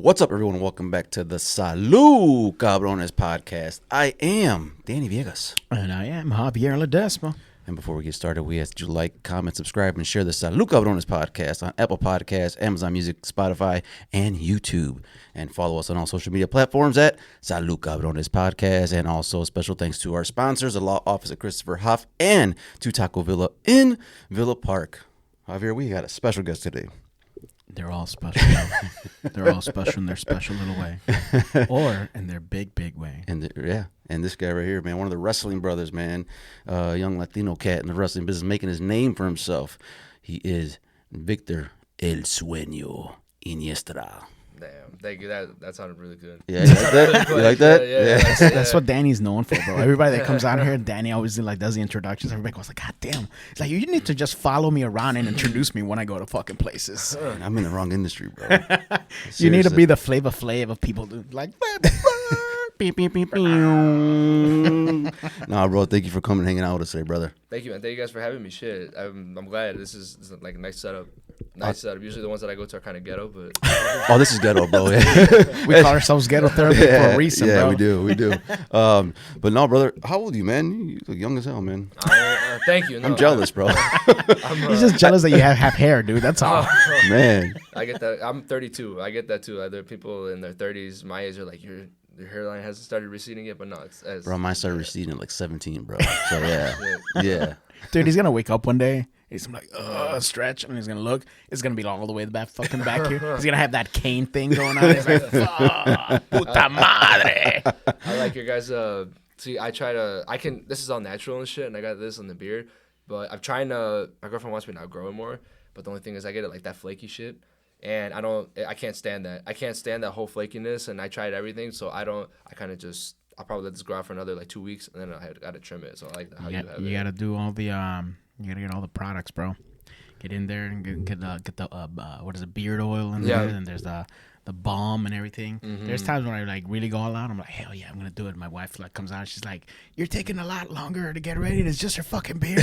What's up, everyone? Welcome back to the Salud Cabrones podcast. I am Danny Viegas. And I am Javier Ledesma. And before we get started, we ask you to like, comment, subscribe, and share the Salud Cabrones podcast on Apple Podcasts, Amazon Music, Spotify, and YouTube. And follow us on all social media platforms at Salud Cabrones podcast. And also special thanks to our sponsors, the Law Office of Christopher Huff, and to Taco Villa in Villa Park. Javier, we got a special guest today. They're all special. They're all special in their special little way. Or in their big, big way. And this guy right here, man, one of the wrestling brothers, man, young Latino cat in the wrestling business, making his name for himself. He is Victor El Sueno Iniestra. Damn, thank you. That sounded really good. Yeah, you like that? You like that? Yeah. That's what Danny's known for, bro. Everybody that comes out here, Danny always does the introductions. Everybody goes like, God damn. It's like, you need to just follow me around and introduce me when I go to fucking places. Man, I'm in the wrong industry, bro. You need to be the Flavor Flav of people, dude. Like, beep, beep, beep, beep. Nah, bro, thank you for coming and hanging out with us today, brother. Thank you, man. Thank you guys for having me. Shit, I'm glad. This is like a nice setup. Nice setup. Usually the ones that I go to are kind of ghetto, but Oh, this is ghetto, bro. We call ourselves Ghetto Therapy for a reason, bro. Yeah, we do. But no, brother, how old are you, man? You look young as hell, man. thank you. No, I'm jealous, bro. He's just jealous that you have hair, dude. That's all. Man. I get that. I'm 32. I get that too. There are people in their 30s, my age, are like, your hairline hasn't started receding yet, but no, it's as Bro, mine started receding at like 17, bro. So, yeah. Dude, he's going to wake up one day. He's gonna be like, stretch, and he's gonna look. It's gonna be all the way back here. He's gonna have that cane thing going on. He's like, puta madre. I like your guys. See, this is all natural and shit, and I got this on the beard, but I'm trying to. My girlfriend wants me to outgrow it more, but the only thing is, I get it like that flaky shit, and I can't stand that. I can't stand that whole flakiness, and I tried everything, so I'll probably let this grow out for another like 2 weeks, and then I gotta trim it. So I like how you have it. You gotta do all the You gotta get all the products, bro. Get in there and get the what is it, beard oil in there, and there's the balm and everything. Mm-hmm. There's times when I like really go all out. I'm like, hell yeah, I'm gonna do it. My wife like comes out, she's like, you're taking a lot longer to get ready. It's just your fucking beard.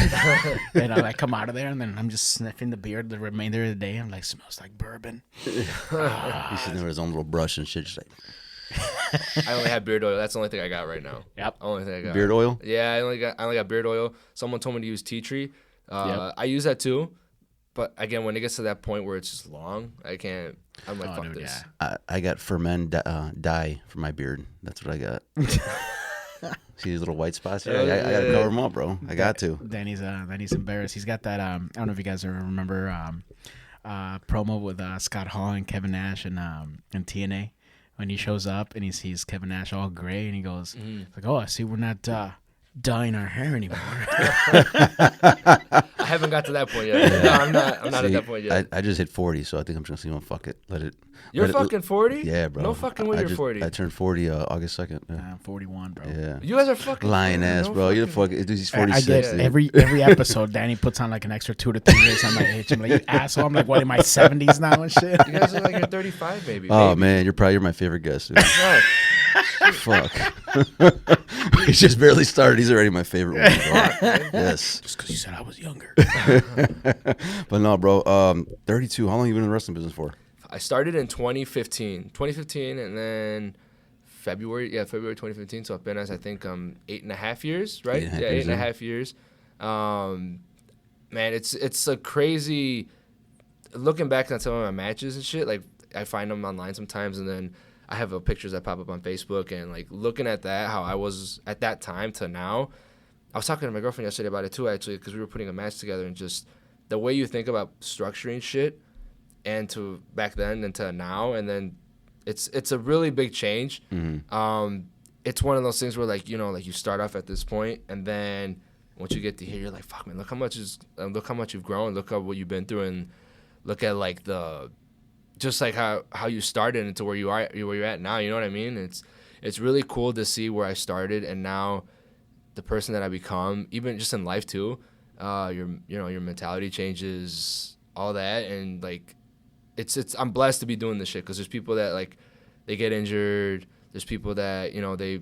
And I like come out of there, and then I'm just sniffing the beard the remainder of the day. I'm like, smells like bourbon. He's sitting there with his own little brush and shit, just like. I only have beard oil. That's the only thing I got right now. Yep. Only thing I got. Beard oil? Yeah, I only got beard oil. Someone told me to use tea tree. I use that too, but again, when it gets to that point where it's just long, I can't. I'm like, fuck this. Yeah. I got ferment dye for my beard. That's what I got. See these little white spots here? I gotta cover them up, bro. I got to. Danny's embarrassed. He's got that. I don't know if you guys remember promo with Scott Hall and Kevin Nash and TNA. When he shows up and he sees Kevin Nash all gray and he goes, like, oh, I see we're not dyeing our hair anymore. I haven't got to that point yet. No, I'm not at that point yet. I just hit 40, so I think I'm just going to fuck it. You're fucking 40? Yeah, bro. No fucking way you're 40. I turned 40 August 2nd. Yeah. I'm 41, bro. Yeah. You guys are fucking lying ass, bro. You're fucking. Dude, he's 46. I get every episode, Danny puts on like an extra 2 to 3 years on my age. I'm like, you asshole. I'm like, what, in my 70s now and shit? You guys are like, you're 35, maybe. Oh, man. You're my favorite guest, dude. Fuck. He's just barely started. He's already my favorite one, bro. Yes. Just because you said I was younger. But no, bro. 32. How long you been in the wrestling business for? I started in 2015, and then February 2015. So I've been as I think 8.5 years, right? 8.5 years. Man, it's a crazy. Looking back on some of my matches and shit, like I find them online sometimes, and then I have pictures that pop up on Facebook, and like looking at that, how I was at that time to now. I was talking to my girlfriend yesterday about it too, actually, because we were putting a match together, and just the way you think about structuring shit, and to back then and to now, and then it's a really big change. Mm-hmm. It's one of those things where like you start off at this point, and then once you get to here, you're like, fuck man, look how much you've grown, look at what you've been through, and look at like just like how you started into where you're at now. You know what I mean? It's really cool to see where I started and now the person that I become, even just in life too. Your mentality changes, all that, and like I'm blessed to be doing this shit, because there's people that like they get injured, there's people that they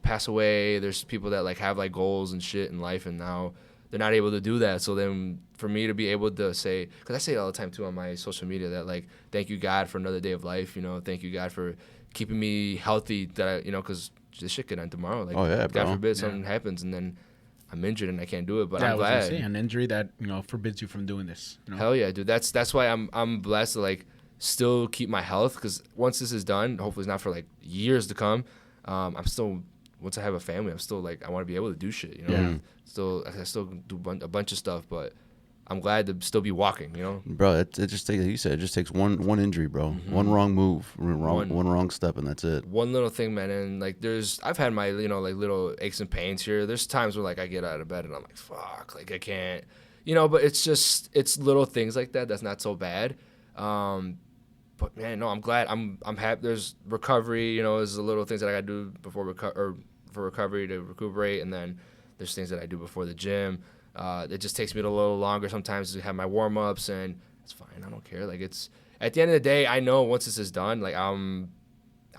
pass away, there's people that like have like goals and shit in life, and now they're not able to do that. So then for me to be able to say, because I say it all the time too on my social media, that like, thank you God for another day of life, you know, thank you God for keeping me healthy, that I, you know, because this shit could end tomorrow. Like, God forbid something happens and then I'm injured and I can't do it, but I'm glad. I was gonna say, an injury that, you know, forbids you from doing this. You know? Hell yeah, dude. That's why I'm blessed to like still keep my health, because once this is done, hopefully it's not for like years to come. I'm still, once I have a family, I'm still like, I want to be able to do shit, you know. I still do a bunch of stuff, but I'm glad to still be walking, you know. Bro, it just takes, like you said, it just takes one injury, bro. One wrong move, one wrong step, and that's it. One little thing, man. And like, I've had my, you know, like little aches and pains here. There's times where like I get out of bed and I'm like, fuck, like I can't, you know. But it's little things like that that's not so bad. But man, no, I'm glad. I'm happy. There's recovery, you know. There's the little things that I gotta do before for recovery to recuperate, and then there's things that I do before the gym. It just takes me a little longer sometimes to have my warm ups, and it's fine. I don't care. Like, it's at the end of the day, I know once this is done, like I'm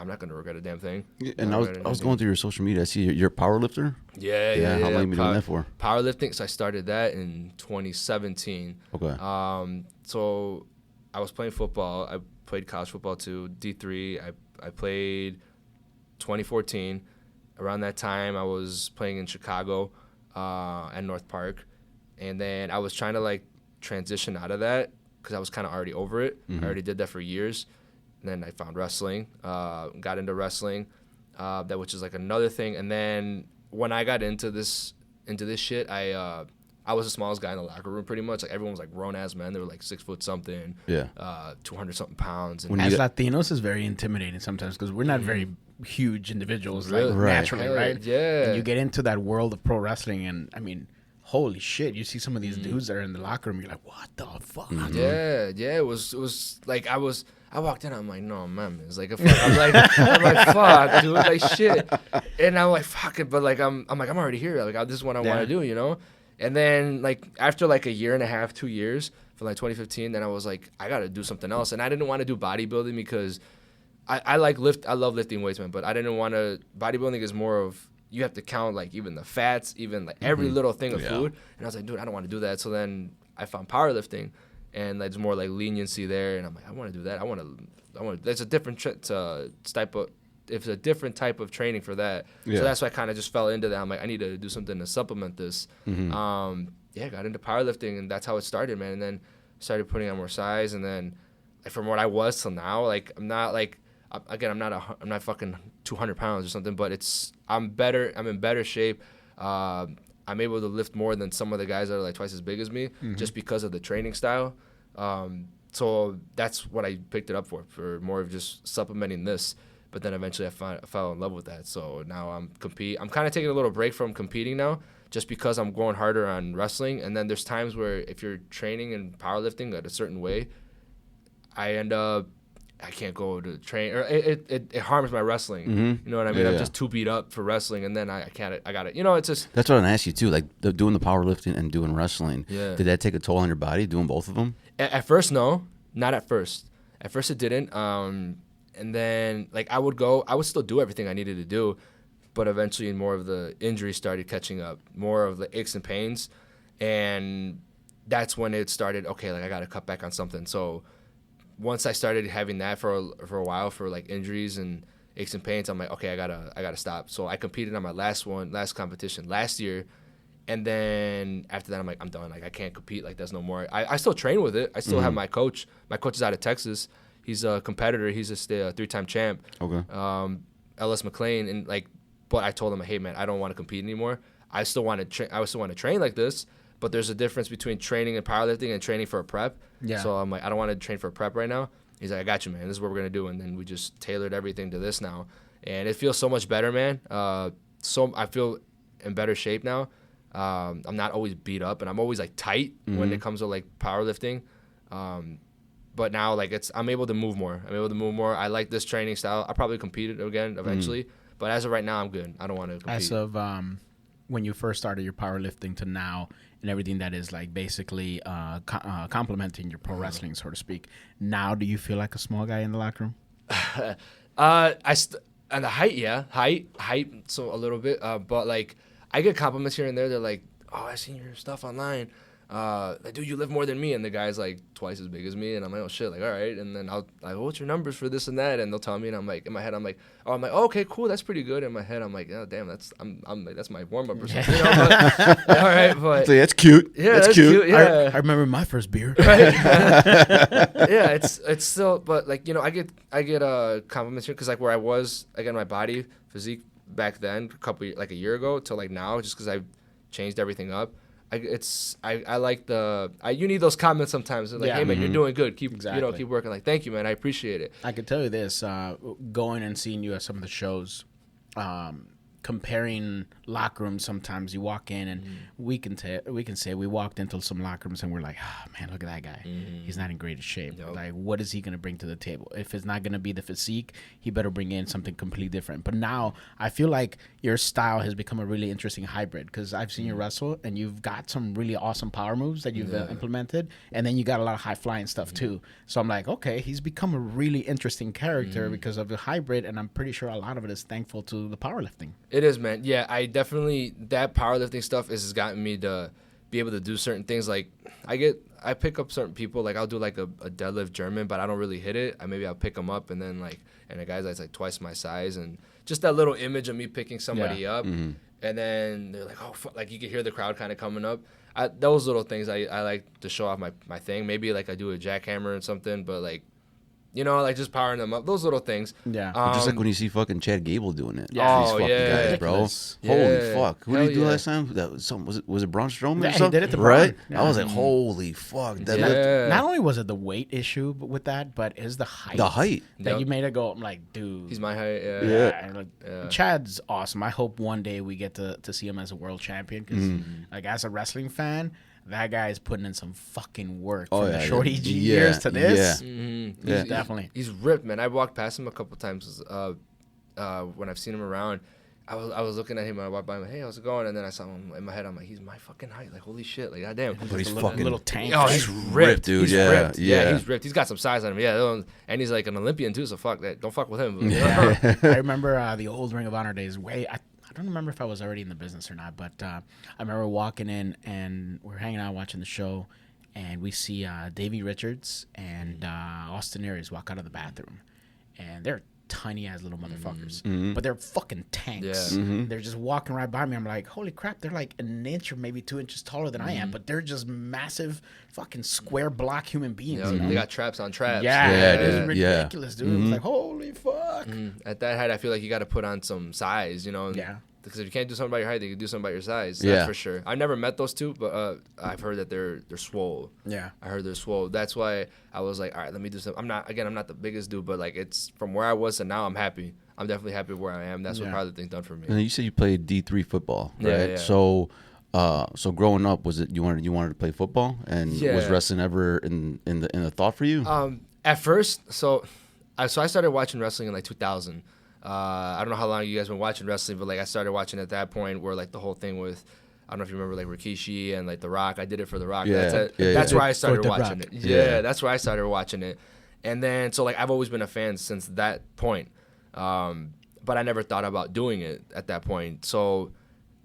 not gonna regret a damn thing. And I was going through your social media. I see you're a power lifter. Yeah. How long have you been doing that for? Powerlifting. So I started that in 2017. Okay. So I was playing football. I played college football too, D3. I played 2014. Around that time, I was playing in Chicago at North Park. And then I was trying to, like, transition out of that because I was kind of already over it. I already did that for years. And then I found wrestling, got into wrestling, which is, like, another thing. And then when I got into this shit, I was the smallest guy in the locker room, pretty much. Like, everyone was like grown-ass men. They were like 6 foot something, 200-something pounds. And as Latinos, is very intimidating sometimes because we're not very huge individuals, like naturally, right? Yeah. And you get into that world of pro wrestling, and I mean, holy shit! You see some of these dudes that are in the locker room. You're like, what the fuck? Yeah. It was like I walked in. I'm like, no, man. It's like, I'm like, fuck, dude, like shit. And I'm like, fuck it. But like, I'm already here. Like, this is what I want to do, you know. And then, like, after, like, a year and a half, 2 years, from, like, 2015, then I was like, I got to do something else. And I didn't want to do bodybuilding because I love lifting weights, man. But I didn't want to – bodybuilding is more of – you have to count, like, even the fats, even, like, every little thing of food. And I was like, dude, I don't want to do that. So then I found powerlifting, and there's more, like, leniency there. And I'm like, I want to do that. I want to – there's a different type of – it's a different type of training for that. So that's why I kind of just fell into that. I'm like, I need to do something to supplement this. Got into powerlifting, and that's how it started, man. And then started putting on more size, and then like, from what I was till now, like, I'm not like, again, I'm not fucking 200 pounds or something, but I'm in better shape. I'm able to lift more than some of the guys that are like twice as big as me, just because of the training style. So that's what I picked it up for more of just supplementing this. But then eventually I fell in love with that. So now I'm kind of taking a little break from competing now, just because I'm going harder on wrestling. And then there's times where if you're training and powerlifting at a certain way, I can't go to train, or it harms my wrestling. You know what I mean? I'm just too beat up for wrestling, and then I got it. You know, it's just. That's what I'm asking you too. Like doing the powerlifting and doing wrestling. Yeah. Did that take a toll on your body doing both of them? At first, no, not at first. At first, it didn't. And then, like, I would still do everything I needed to do, but eventually more of the injuries started catching up, more of the aches and pains, and that's when it started, okay, like, I got to cut back on something. So once I started having that for a while for, like, injuries and aches and pains, I'm like, okay, I gotta stop. So I competed on my last competition last year, and then after that, I'm like, I'm done. Like, I can't compete. Like, there's no more. I still train with it. I still have my coach. My coach is out of Texas. He's a competitor. He's a 3-time champ. Okay. Ellis McLean, and like, but I told him, hey man, I don't want to compete anymore. I still want to train like this, but there's a difference between training and powerlifting and training for a prep. Yeah. So I'm like, I don't want to train for a prep right now. He's like, I got you, man. This is what we're gonna do, and then we just tailored everything to this now, and it feels so much better, man. So I feel in better shape now. I'm not always beat up, and I'm always like tight when it comes to like powerlifting. But now, like, I'm able to move more. I like this training style. I'll probably compete it again eventually. But as of right now, I'm good. I don't want to compete. As of when you first started your powerlifting to now and everything that is, like, basically complementing your pro wrestling, so to speak, now do you feel like a small guy in the locker room? And the height, yeah. Height, so a little bit. But, like, I get compliments here and there. They're like, oh, I seen your stuff online. Like, dude, you lift more than me, and the guy's like twice as big as me, and I'm like, oh shit, like, all right, and then I'll like, what's your numbers for this and that, and they'll tell me, and I'm like, in my head, I'm like, oh, okay, cool, that's pretty good. In my head, I'm like, oh damn, I'm like, that's my warm up or something, you know? But, all right, but so that's cute. Yeah, that's cute. Yeah, I remember my first beer. Right? Yeah, it's still, but like, you know, I get compliments here because like where I was, again, my body physique back then, a year ago till like now, just because I've changed everything up. I like you need those comments sometimes. They're like, hey man, you're doing good. Keep keep working. Like, thank you, man. I appreciate it. I can tell you this, going and seeing you at some of the shows, comparing locker rooms. Sometimes you walk in and we can say we walked into some locker rooms and we're like, oh man, look at that guy. He's not in greatest shape. Yep. Like, what is he going to bring to the table? If it's not going to be the physique, he better bring in something completely different. But now I feel like your style has become a really interesting hybrid because I've seen you wrestle and you've got some really awesome power moves that you've implemented, and then you got a lot of high flying stuff too. So I'm like, okay, he's become a really interesting character because of the hybrid, and I'm pretty sure a lot of it is thankful to the powerlifting. It is, man. Yeah, I definitely, that powerlifting stuff has gotten me to be able to do certain things. Like, I pick up certain people, like I'll do like a deadlift German, but I don't really hit it. Maybe I'll pick them up and then like, and a guy's that's like twice my size, and just that little image of me picking somebody up, and then they're like, oh, like you can hear the crowd kind of coming up. Those little things I like to show off my thing. Maybe like I do a jackhammer and something, but like, you know, like just powering them up. Those little things. Yeah. Just like when you see fucking Chad Gable doing it. Yeah. These fucking guys, bro. Yeah. Holy fuck. Who did he do last time? That was was it Braun Strowman or something? He did it to right? Braun. Yeah. I was like, holy fuck. Not only was it the weight issue with that, but is the height. The height. That you made it go, I'm like, dude. He's my height, And like, Chad's awesome. I hope one day we get to see him as a world champion because, like, as a wrestling fan, that guy is putting in some fucking work from the Shorty G years to this. Yeah. Definitely. He's ripped, man. I walked past him a couple times when I've seen him around. I was looking at him and I walked by him, like, hey, how's it going? And then I saw him in my head. I'm like, he's my fucking height. Like, holy shit. Like, goddamn. But he's fucking little tank. Oh, he's ripped, dude. He's ripped. Yeah, he's ripped. He's got some size on him. Yeah, and he's like an Olympian too. So fuck that. Don't fuck with him. I remember the old Ring of Honor days. I don't remember if I was already in the business or not, but I remember walking in and we're hanging out watching the show, and we see Davey Richards and Austin Aries walk out of the bathroom, and they're tiny ass little motherfuckers, but they're fucking tanks. Yeah. They're just walking right by me. I'm like, holy crap, they're like an inch or maybe 2 inches taller than I am, but they're just massive fucking square block human beings. Yeah, you know? they got traps on traps. It is ridiculous, dude. It was like, holy fuck. At that height, I feel like you got to put on some size, you know. Yeah. Because if you can't do something about your height, you can do something about your size. That's for sure. I've never met those two, but I've heard that they're swole. Yeah. I heard they're swole. That's why I was like, all right, let me do something. I'm not the biggest dude, but like it's from where I was to now, I'm happy. I'm definitely happy where I am. That's what powerlifting's done for me. And you said you played D3 football, right? Yeah. So growing up, was it you wanted to play football, and was wrestling ever in the thought for you? At first, so I started watching wrestling in like 2000. I don't know how long you guys been watching wrestling, but like I started watching at that point where like the whole thing with, I don't know if you remember like Rikishi and like The Rock. I did it for The Rock. That's where I started watching it. Yeah, that's where I started watching it. And then so like I've always been a fan since that point, but I never thought about doing it at that point. So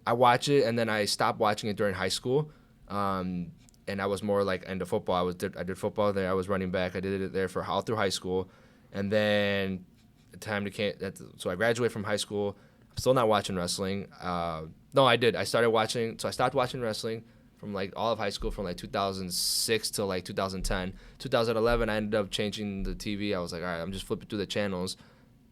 I watch it, and then I stopped watching it during high school, and I was more like into football. I did football there. I was running back. I did it there for all through high school, and then so I graduated from high school. I'm still not watching wrestling. No, I did. I stopped watching wrestling from like all of high school from like 2006 till like 2010. 2011, I ended up changing the TV. I was like, all right, I'm just flipping through the channels.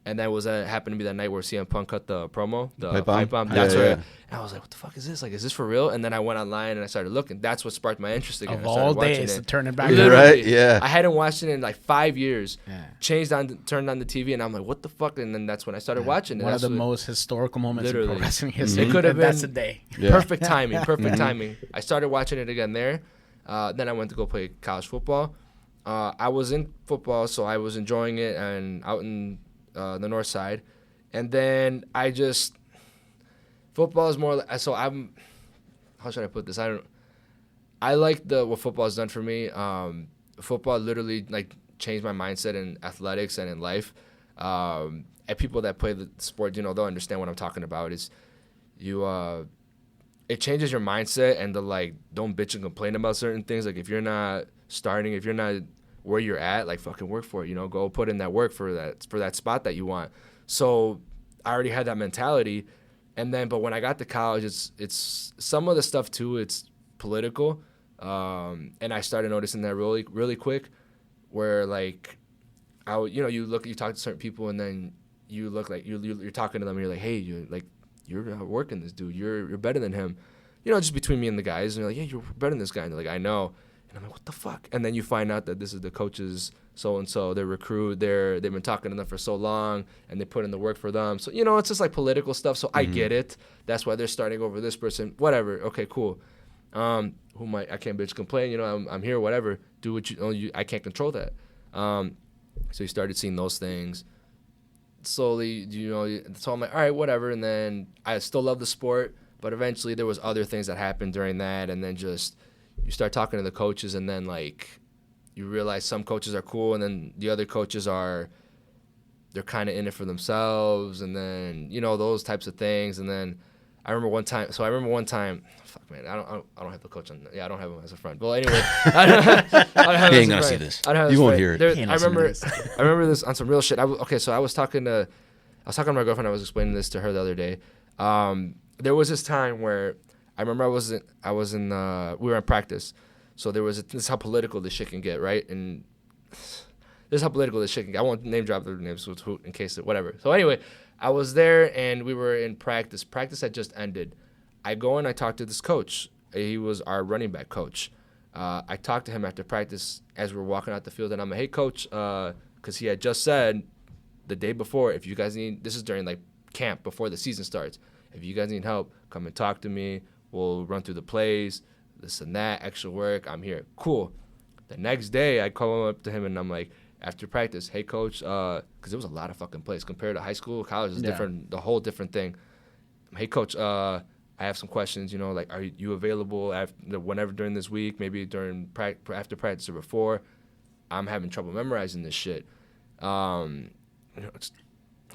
And that happened to be that night where CM Punk cut the promo, the pipe bomb. That's where and I was like, what the fuck is this? Like, is this for real? And then I went online and I started looking. That's what sparked my interest again. Of all days to turn it back. Right? Yeah. I hadn't watched it in like 5 years. Yeah. Turned on the TV, and I'm like, what the fuck? And then that's when I started watching it. One of the most historical moments in pro wrestling history. It could have been. That's the day. Yeah. Perfect timing. Perfect timing. I started watching it again there. Then I went to go play college football. I was in football, so I was enjoying it and out in the north side, and then football is more like, so I'm, how should I put this? I like what football has done for me. Football literally like changed my mindset in athletics and in life. And people that play the sport, you know, they'll understand what I'm talking about. Is you it changes your mindset and like, don't bitch and complain about certain things. Like, if you're not starting, if you're not where you're at, like, fucking work for it, you know, go put in that work for that spot that you want. So I already had that mentality. And then, but when I got to college, it's some of the stuff too, it's political. And I started noticing that really, really quick, where like, you talk to certain people, and then you look like you're talking to them, and you're like, hey, you're working this dude, you're better than him, you know, just between me and the guys, and you're like, yeah, you're better than this guy, and they're like, I know, and I'm like, what the fuck? And then you find out that this is the coaches, so and so, they're they've been talking to them for so long, and they put in the work for them, so you know, it's just like political stuff. So I get it. That's why they're starting over this person. Whatever. Okay, cool. I can't bitch complain. You know, I'm here. Whatever. Do what I can't control that. So you started seeing those things slowly, you know, so I'm like, all right, whatever. And then I still love the sport, but eventually there was other things that happened during that. And then just, you start talking to the coaches, and then like, you realize some coaches are cool, and then the other coaches they're kind of in it for themselves. And then, you know, those types of things. And then I remember one time, fuck man, I don't have the coach on. Yeah, I don't have him as a friend. Well, anyway, I don't have he ain't gonna see this. You won't hear it. I remember this on some real shit. So I was talking to my girlfriend. I was explaining this to her the other day. There was this time where I remember we were in practice. So this is how political this shit can get, right? And this is how political this shit can get. I won't name drop their names in case whatever. So anyway, I was there, and we were in practice. Practice had just ended. I go and I talk to this coach. He was our running back coach. I talked to him after practice as we were walking out the field, and I'm like, hey, coach, because he had just said the day before, if you guys need, this is during like camp before the season starts, if you guys need help, come and talk to me. We'll run through the plays, this and that, extra work. I'm here. Cool. The next day, I call up to him, and I'm like, after practice, hey, coach, because there was a lot of fucking plays compared to high school. College is different, the whole different thing. Hey, coach, I have some questions, you know, like, are you available whenever during this week, maybe after practice or before? I'm having trouble memorizing this shit. You know,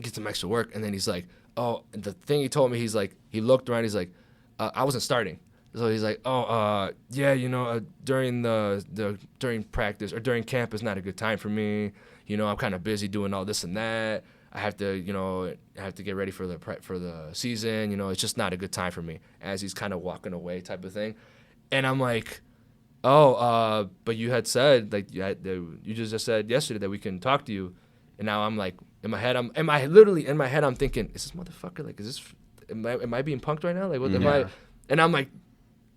get some extra work. And then he's like, oh, the thing he told me, he's like, he looked around, he's like, I wasn't starting. So he's like, yeah, you know, during practice or during camp is not a good time for me. You know, I'm kind of busy doing all this and that. I have to get ready for the season. You know, it's just not a good time for me. As he's kind of walking away, type of thing. And I'm like, but you had said like you just said yesterday that we can talk to you. And now I'm like, in my head, I'm thinking, is this motherfucker like, am I being punked right now? Like, what am I? And I'm like,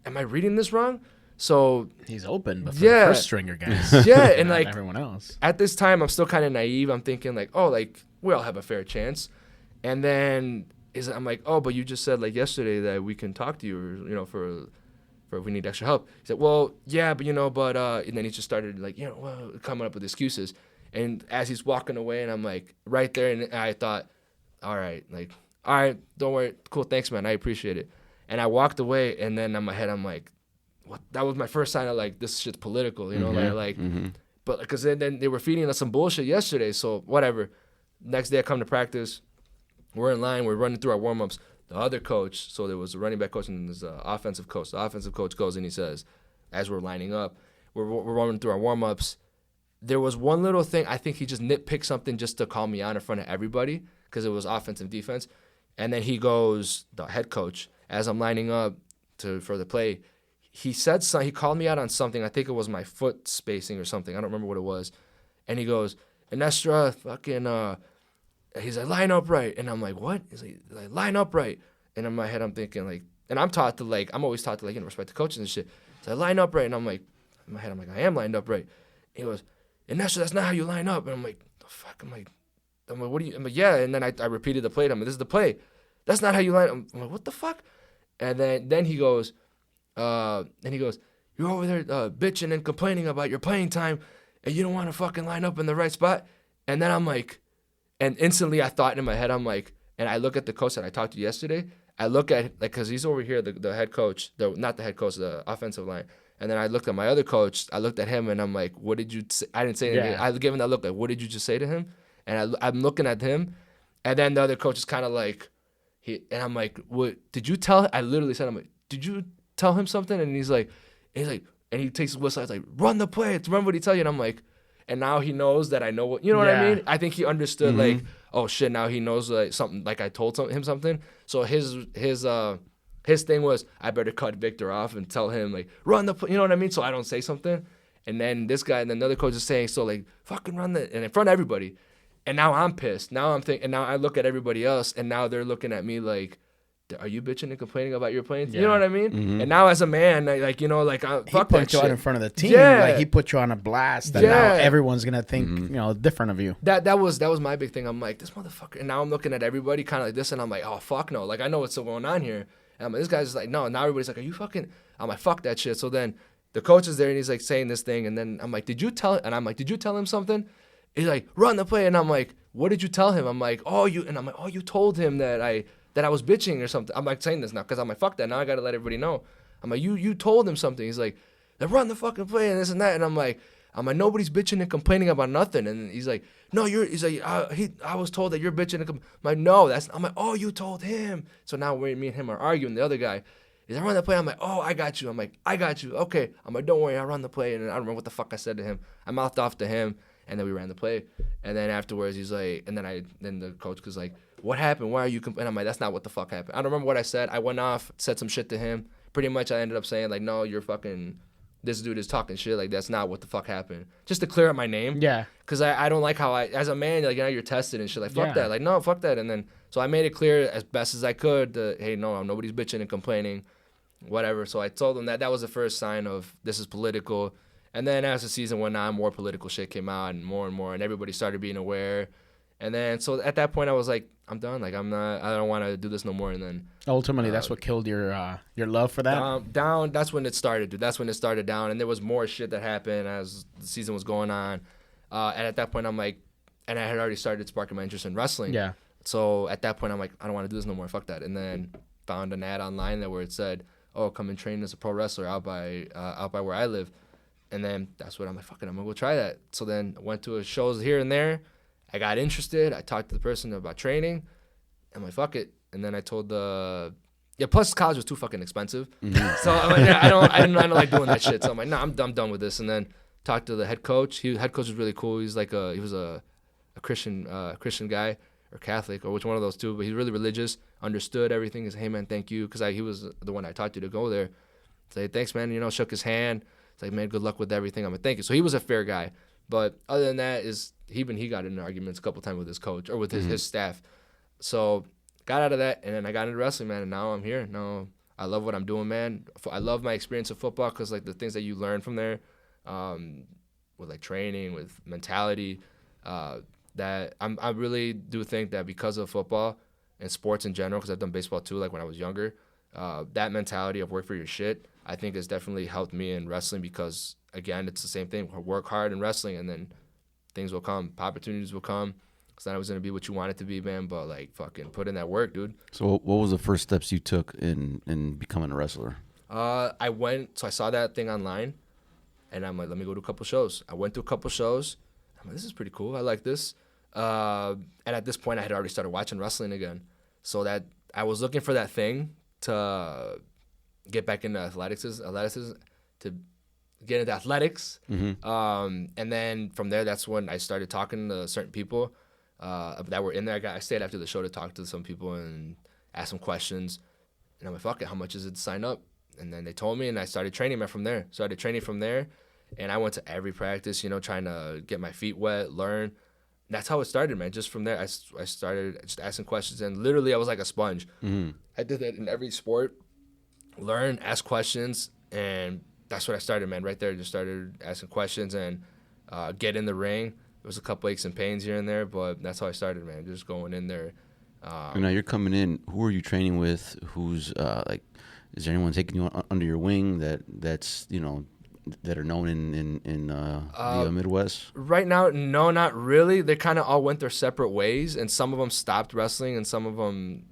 am I reading this wrong? So he's open, but for the first stringer guys, and like everyone else. At this time, I'm still kind of naive. I'm thinking like, oh, like we all have a fair chance. And then I'm like, oh, but you just said like yesterday that we can talk to you, or, you know, for if we need extra help. He said, well, yeah, but you know, and then he just started like, you know, well, coming up with excuses. And as he's walking away, and I'm like right there, and I thought, all right, don't worry, cool, thanks, man, I appreciate it. And I walked away, and then in my head, I'm like, what? That was my first sign of like, this shit's political, you know, but because then they were feeding us some bullshit yesterday, so whatever. Next day I come to practice, we're in line, we're running through our warm-ups. The other coach, so there was a running back coach and there's an offensive coach. The offensive coach goes and he says, as we're lining up, we're running through our warm-ups, there was one little thing, I think he just nitpicked something just to call me out in front of everybody because it was offensive defense. And then he goes, the head coach, as I'm lining up for the play, he said something. He called me out on something. I think it was my foot spacing or something. I don't remember what it was. And he goes, Iniestra, fucking, he's like, line up right. And I'm like, what? He's like, line up right. And in my head, I'm thinking like, and I'm always taught to like, you know, respect the coaches and shit. So I line up right. And I'm like, in my head, I'm like, I am lined up right. He goes, Iniestra, that's not how you line up. And I'm like, the fuck? I'm like, what do you? I'm like, yeah. And then I repeated the play. I'm like, this is the play. That's not how you line up. I'm like, what the fuck? And then he goes, you're over there bitching and complaining about your playing time, and you don't want to fucking line up in the right spot. And then I'm like, and instantly I thought in my head, I'm like, and I look at the coach that I talked to yesterday. I look at, like, because he's over here, the head coach, not the head coach, the offensive line. And then I looked at my other coach. I looked at him, and I'm like, what did you say? I didn't say anything. I gave him that look, like, what did you just say to him? And I'm looking at him, and then the other coach is kind of like, and I'm like, what, did you tell him? I literally said, I'm like, did you tell him something? And he's like, and he takes his whistle. He's like, run the play. Remember what he tell you? And I'm like, and now he knows that I know what, you know what I mean? I think he understood like, oh shit, now he knows like something, like I told him something. So his thing was, I better cut Victor off and tell him like, run the play, you know what I mean? So I don't say something. And then this guy and another coach is saying, so like, fucking run the, and in front of everybody. And now I'm pissed. Now I'm thinking, and now I look at everybody else, and now they're looking at me like, are you bitching and complaining about your playing? You know what I mean? And now as a man, like, you know, like, fuck that shit. He put you out in front of the team. Like, he put you on a blast. And now everyone's going to think, you know, different of you. That was my big thing. I'm like, this motherfucker. And now I'm looking at everybody kind of like this, and I'm like, oh, fuck no. Like, I know what's still going on here. And I'm like, this guy's just like, no. Now everybody's like, are you fucking? I'm like, fuck that shit. So then the coach is there, and he's like saying this thing. And then I'm like, did you tell him something? He's like, run the play. And I'm like, what did you tell him? I'm like, you told him that I was bitching or something. I'm like saying this now because I'm like, fuck that. Now I got to let everybody know. I'm like, you told him something. He's like, run the fucking play and this and that. And I'm like, nobody's bitching and complaining about nothing. And he's like, no, he's like, I was told that you're bitching. I'm like, no, I'm like, oh, you told him. So now me and him are arguing. The other guy, he's like, run the play. I'm like, oh, I got you. I'm like, I got you. Okay. I'm like, don't worry, I'll run the play. And I don't remember what the fuck I said to him. I mouthed off to him. And then we ran the play. And then afterwards, he's like, then the coach was like, what happened? Why are you complaining? I'm like, that's not what the fuck happened. I don't remember what I said. I went off, said some shit to him. Pretty much I ended up saying, like, no, you're fucking, this dude is talking shit. Like, that's not what the fuck happened. Just to clear up my name. Yeah. Because I don't like how as a man, like, you know, you're tested and shit. Like, fuck that. Like, no, fuck that. And then, so I made it clear as best as I could that, hey, no, nobody's bitching and complaining, whatever. So I told them that was the first sign of this is political. And then as the season went on, more political shit came out and more, and everybody started being aware. And then, so at that point, I was like, I'm done. Like, I don't want to do this no more. And then ultimately, that's what killed your love for that. Down. That's when it started, dude. That's when it started down. And there was more shit that happened as the season was going on. And at that point, I'm like, and I had already started sparking my interest in wrestling. Yeah. So at that point, I'm like, I don't want to do this no more. Fuck that. And then found an ad online where it said, oh, come and train as a pro wrestler out by where I live. And then that's what I'm like, fuck it, I'm going to go try that. So then I went to shows here and there. I got interested. I talked to the person about training. I'm like, fuck it. And then I told plus college was too fucking expensive. So I'm like, I don't like doing that shit. So I'm like, I'm done with this. And then talked to the head coach. Head coach was really cool. He's like he was a Christian guy or Catholic or which one of those two. But he's really religious, understood everything. He's like, hey, man, thank you. Because he was the one I talked to go there. Say, thanks, man. You know, shook his hand. It's like, man, good luck with everything. I'm like, thank you. So he was a fair guy. But other than that, he got into arguments a couple times with his coach or with his staff. So got out of that, and then I got into wrestling, man, and now I'm here. Now I love what I'm doing, man. I love my experience of football because, like, the things that you learn from there with, like, training, with mentality, that I really do think that because of football and sports in general, because I've done baseball too, like when I was younger, that mentality of work for your shit, I think has definitely helped me in wrestling because, again, it's the same thing. Work hard in wrestling, and then things will come. Opportunities will come. It's not always going to be what you want it to be, man, but, like, fucking put in that work, dude. So what was the first steps you took in becoming a wrestler? I saw that thing online, and I'm like, let me go to a couple shows. I went to a couple shows. I'm like, this is pretty cool. I like this. And at this point, I had already started watching wrestling again. So that I was looking for that thing to get back into athleticism, to get into athletics. And then from there, that's when I started talking to certain people that were in there. I stayed after the show to talk to some people and ask some questions. And I'm like, fuck it, how much is it to sign up? And then they told me, and I started training from there. Started training from there, and I went to every practice, you know, trying to get my feet wet, learn. And that's how it started, man. Just from there, I started just asking questions, and literally I was like a sponge. I did that in every sport. Learn, ask questions, and that's what I started, man. Right there, just started asking questions and get in the ring. There was a couple aches and pains here and there, but that's how I started, man. Just going in there. Now you're coming in. Who are you training with? Who's is there anyone taking you under your wing that's you know that are known in the Midwest? Right now, no, not really. They kind of all went their separate ways, and some of them stopped wrestling, and some of them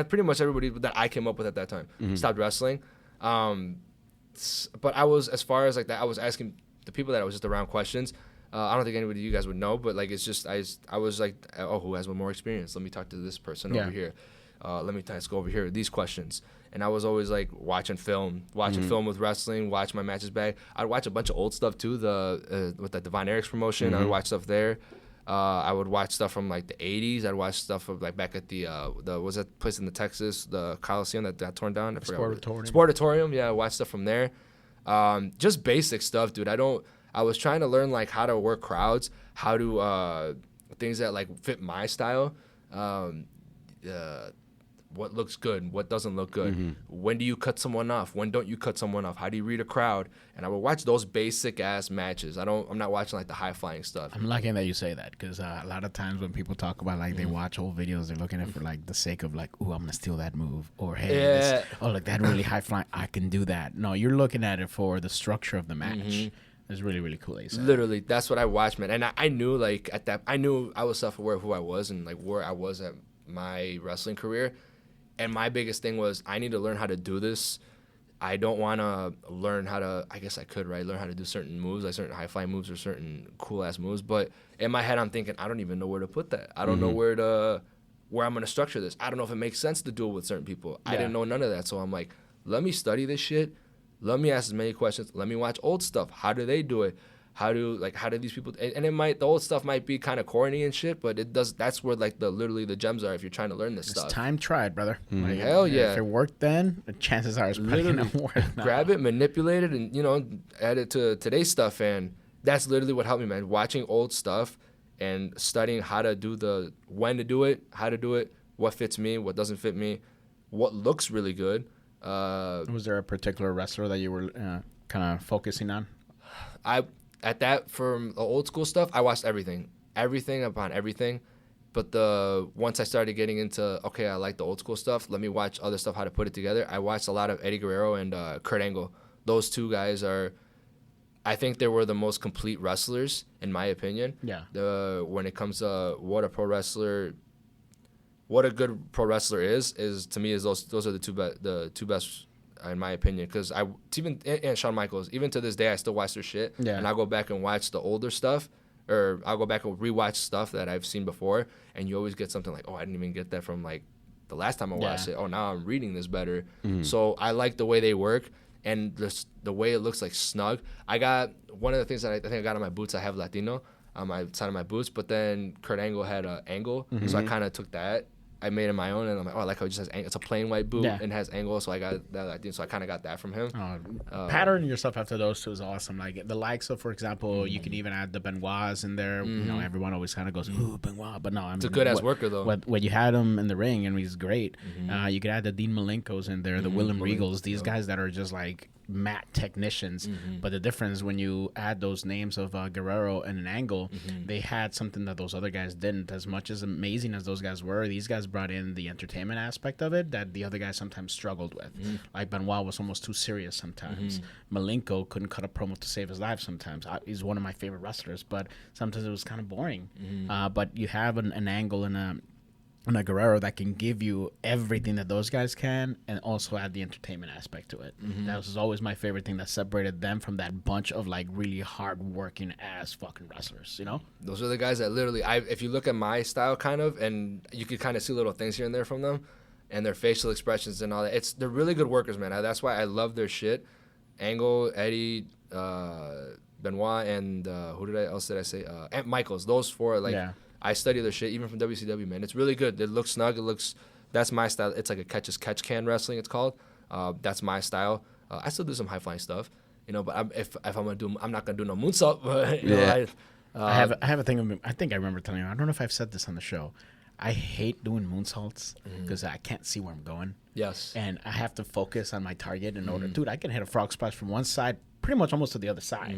pretty much everybody that I came up with at that time stopped wrestling. But I was, as far as like that, I was asking the people that I was just around questions. I don't think anybody of you guys would know, but like it's just I was like, oh, who has more experience? Let me talk to this person over here. let's go over here. These questions. And I was always like watching film with wrestling, watch my matches back. I'd watch a bunch of old stuff too, with the Divine Eric's promotion. I would watch stuff there. I would watch stuff from like the 80s. I'd watch stuff from like back at the was that place in the Texas, the Coliseum that got torn down? Sportatorium. Yeah, I watched stuff from there. Just basic stuff, dude. I was trying to learn like how to work crowds, how to things that like fit my style. What looks good, what doesn't look good. When do you cut someone off? When don't you cut someone off? How do you read a crowd? And I would watch those basic ass matches. I'm not watching like the high flying stuff. I'm liking that you say that because a lot of times when people talk about like they watch old videos, they're looking at it for like the sake of like, ooh, I'm gonna steal that move, or hey, like that really high flying, I can do that. No, you're looking at it for the structure of the match. It's really, really cool that you said Literally, that's what I watched, man. And I knew like I knew I was self-aware of who I was and like where I was at my wrestling career. And my biggest thing was I need to learn how to do this. I don't want to learn how to, I guess I could, right? Learn how to do certain moves, like certain high-flying moves or certain cool-ass moves. But in my head, I'm thinking, I don't even know where to put that. I don't know where I'm going to structure this. I don't know if it makes sense to do it with certain people. I didn't know none of that. So I'm like, let me study this shit. Let me ask as many questions. Let me watch old stuff. How do they do it? How do these people, and the old stuff might be kind of corny and shit, but that's where like literally the gems are if you're trying to learn this stuff. It's time tried, brother. Like, hell yeah. If it worked then, the chances are it's probably going to work now. Grab it, manipulate it, and, add it to today's stuff. And that's literally what helped me, man. Watching old stuff and studying how to do when to do it, how to do it, what fits me, what doesn't fit me, what looks really good. Was there a particular wrestler that you were kind of focusing on? From the old school stuff, I watched everything upon everything. But once I started getting into, okay, I like the old school stuff, let me watch other stuff, how to put it together. I watched a lot of Eddie Guerrero and Kurt Angle. Those two guys I think they were the most complete wrestlers, in my opinion. Yeah. When it comes to what a good pro wrestler is to me is those are the two best in my opinion, because and Shawn Michaels, even to this day, I still watch their shit, and I'll go back and watch the older stuff, or I'll go back and rewatch stuff that I've seen before, and you always get something like, oh, I didn't even get that from like the last time I watched it. Oh, now I'm reading this better. So I like the way they work, and the way it looks like snug. I got one of the things that I think I got on my boots. I have Latino on my side of my boots, but then Kurt Angle had an angle, so I kind of took that. I made it my own, and I'm like, oh, I like how it just has angle. It's a plain white boot and has angle, so I got that. So I kind of got that from him. Pattern yourself after those two is awesome. Like the likes of, for example, you can even add the Benoits in there. You know, everyone always kind of goes, ooh, Benoit, but no, it's a good ass worker though. When you had him in the ring, and he's great. You could add the Dean Malenkos in there, the William Regals, these guys that are just like mat technicians. But the difference when you add those names of Guerrero and an Angle, they had something that those other guys didn't. As much as amazing as those guys were, these guys brought in the entertainment aspect of it that the other guys sometimes struggled with. Like Benoit was almost too serious sometimes. Malenko couldn't cut a promo to save his life sometimes. He's one of my favorite wrestlers, but sometimes it was kind of boring. But you have an Angle and a Guerrero that can give you everything that those guys can, and also add the entertainment aspect to it. That was always my favorite thing that separated them from that bunch of like really hard working ass fucking wrestlers, you know? Those are the guys that literally, if you look at my style kind of, and you could kind of see little things here and there from them, and their facial expressions and all that. They're really good workers, man. That's why I love their shit. Angle, Eddie, Benoit, and who else did I say? And Michaels. Those four, like, I study their shit, even from WCW, man. It's really good. It looks snug. That's my style. It's like a catch can wrestling, it's called. That's my style. I still do some high-flying stuff, you know, but if I'm going to do, I'm not going to do no moonsault, but, you know, I have a thing of, I think I remember telling you, I don't know if I've said this on the show. I hate doing moonsaults because I can't see where I'm going. Yes. And I have to focus on my target in order. Dude, I can hit a frog splash from one side pretty much almost to the other side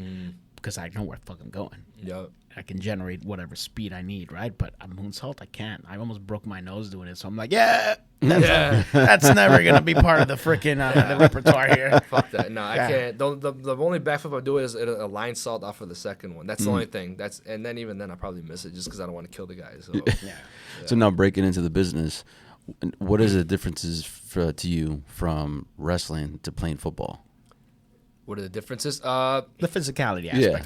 because I know where the fuck I'm going. Yep. I can generate whatever speed I need, right? But a moonsault, I can't. I almost broke my nose doing it, so I'm like, that's never going to be part of the freaking the repertoire here. Fuck that. No, I can't. The only backflip I do is a line salt off of the second one. That's the only thing. And then even then, I probably miss it just because I don't want to kill the guy. So, So now breaking into the business, what is the differences to you from wrestling to playing football? What are the differences? The physicality aspect.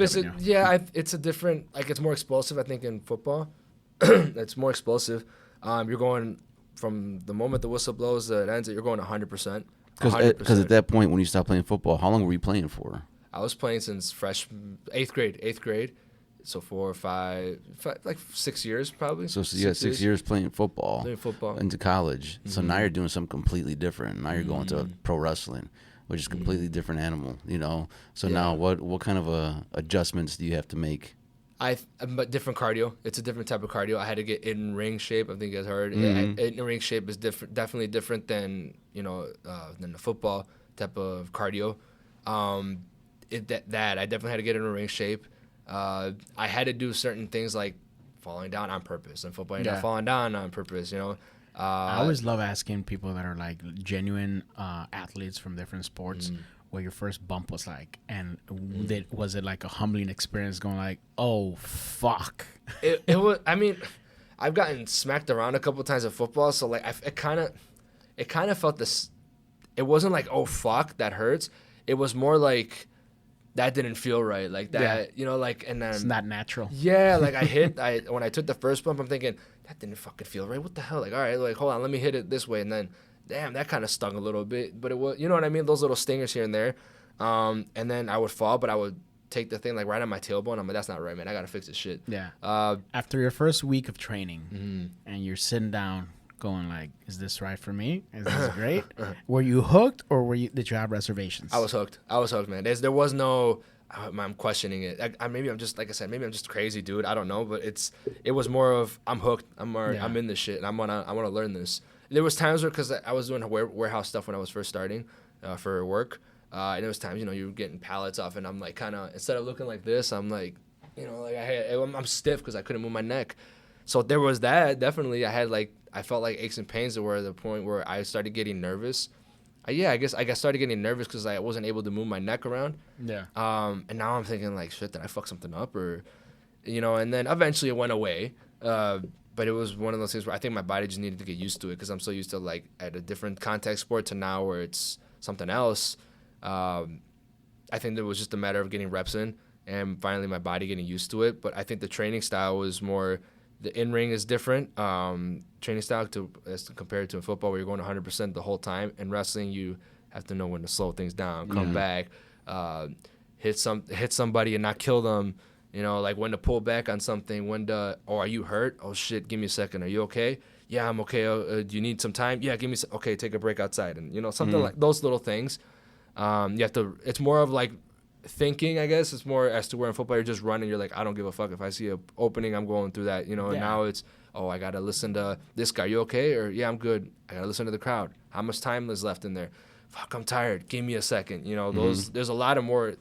It's a different, like, it's more explosive, I think, in football. It's more explosive. You're going from the moment the whistle blows it ends, you're going 100%. Because at that point, when you stopped playing football, how long were you playing for? I was playing since eighth grade. So 4 or 5, like 6 years probably. So you had 6 years playing football. Into college. Mm-hmm. So now you're doing something completely different. Now you're going to pro wrestling, which is a completely different animal, you know. So now what kind of adjustments do you have to make? Different cardio. It's a different type of cardio. I had to get in ring shape. I think you guys heard. In ring shape is definitely different than than the football type of cardio. I definitely had to get in a ring shape. I had to do certain things like falling down on purpose. In football, you're not falling down on purpose. I always love asking people that are like genuine athletes from different sports. What your first bump was like, and was it like a humbling experience going like, oh fuck? It was. I mean, I've gotten smacked around a couple times in football, so like it kind of felt this. It wasn't like, oh fuck, that hurts. It was more like that didn't feel right, like that, and then it's not natural. Yeah, like when I took the first bump, I'm thinking that didn't fucking feel right. What the hell? Like, all right, like hold on, let me hit it this way, and then. Damn, that kind of stung a little bit, but it was, you know what I mean? Those little stingers here and there. And then I would fall, but I would take the thing like right on my tailbone. I'm like, that's not right, man. I got to fix this shit. Yeah. After your first week of training and you're sitting down going like, is this right for me? Is this great? Were you hooked or did you have reservations? I was hooked, man. There was no, I'm questioning it. Maybe I'm just, like I said, maybe I'm just crazy, dude. I don't know, but it was more of, I'm hooked. I'm in this shit and I want to learn this. There was times where, because I was doing warehouse stuff when I was first starting for work, and there was times, you were getting pallets off, and I'm like kind of, instead of looking like this, I'm like, I'm stiff because I couldn't move my neck. So there was that, definitely. I felt like aches and pains that were at the point where I started getting nervous. I guess started getting nervous because I wasn't able to move my neck around. Yeah. And now I'm thinking like, shit, did I fuck something up? Or, and then eventually it went away. But it was one of those things where I think my body just needed to get used to it because I'm so used to like at a different contact sport to now where it's something else. I think it was just a matter of getting reps in and finally my body getting used to it. But I think the training style was more, the in-ring is different. Training style as compared to in football where you're going 100% the whole time. In wrestling, you have to know when to slow things down, come back, hit somebody and not kill them. Like when to pull back on something, are you hurt? Oh shit, give me a second. Are you okay? Yeah, I'm okay. Do you need some time? Yeah, give me okay, take a break outside. And, something like those little things. You have to, it's more of like thinking, I guess. It's more as to where in football you're just running. You're like, I don't give a fuck. If I see an opening, I'm going through that, and now it's, oh, I got to listen to this guy. You okay? Or yeah, I'm good. I got to listen to the crowd. How much time is left in there? Fuck, I'm tired. Give me a second. There's a lot more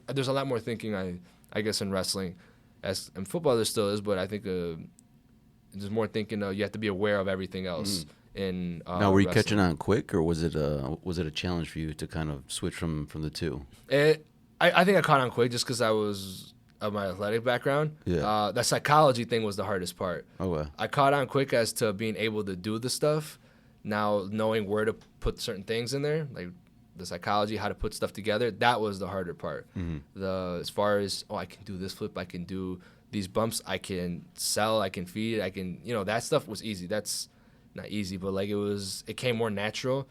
thinking, I guess, in wrestling. As in football, there still is, but I think there's more thinking. You have to be aware of everything else. In now, were you catching on quick, or was it a challenge for you to kind of switch from the two? I think I caught on quick just because I was of my athletic background. Yeah. The psychology thing was the hardest part. Okay. I caught on quick as to being able to do the stuff. Now knowing where to put certain things in there, like the psychology, how to put stuff together, that was the harder part. As far as, I can do this flip, I can do these bumps, I can sell, I can feed, I can, that stuff was easy. That's not easy, but like it came more natural.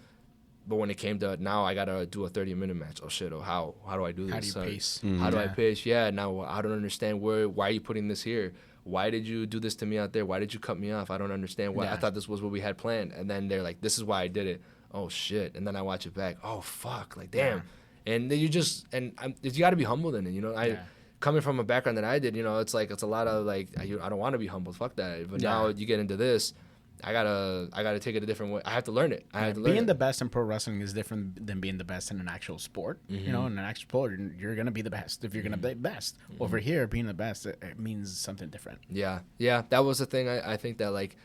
But when it came to now, I gotta do a 30-minute match. Oh shit! How do I do this? How do you pace? How do I pace? Yeah. Now I don't understand why are you putting this here? Why did you do this to me out there? Why did you cut me off? I don't understand why. I thought this was what we had planned. And then they're like, this is why I did it. Oh shit! And then I watch it back. Oh fuck! Like damn. And then you gotta be humbled in it. Coming from a background that I did, it's like it's a lot of like I don't want to be humbled. Fuck that. But now you get into this. I gotta take it a different way. I have to learn it. Being the best in pro wrestling is different than being the best in an actual sport. In an actual sport, you're gonna be the best if you're gonna be the best. Over here, being the best, it means something different. Yeah. That was the thing. I think that like,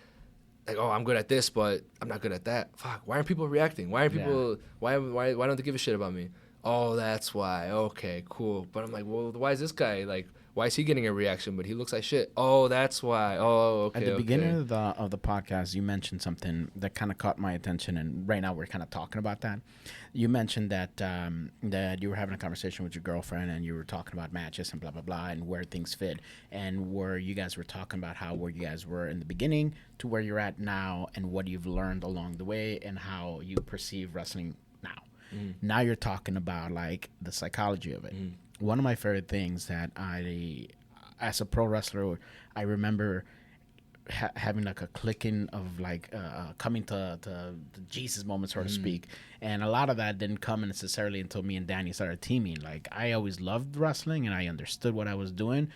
oh, I'm good at this, but I'm not good at that. Fuck. Why aren't people reacting? Why aren't people? Why don't they give a shit about me? Oh, that's why. Okay, cool. But I'm like, well, why is this guy like? Why is he getting a reaction, but he looks like shit? Oh, that's why. Oh, okay. At the beginning of the podcast, you mentioned something that kind of caught my attention, and right now we're kind of talking about that. You mentioned that that you were having a conversation with your girlfriend, and you were talking about matches and blah blah blah, and where things fit, and where you guys were talking about where you guys were in the beginning to where you're at now, and what you've learned along the way, and how you perceive wrestling now. Now you're talking about like the psychology of it. One of my favorite things that as a pro wrestler, I remember having like a clicking of like coming to the Jesus moment, so to speak. And a lot of that didn't come necessarily until me and Danny started teaming. Like, I always loved wrestling and I understood what I was doing.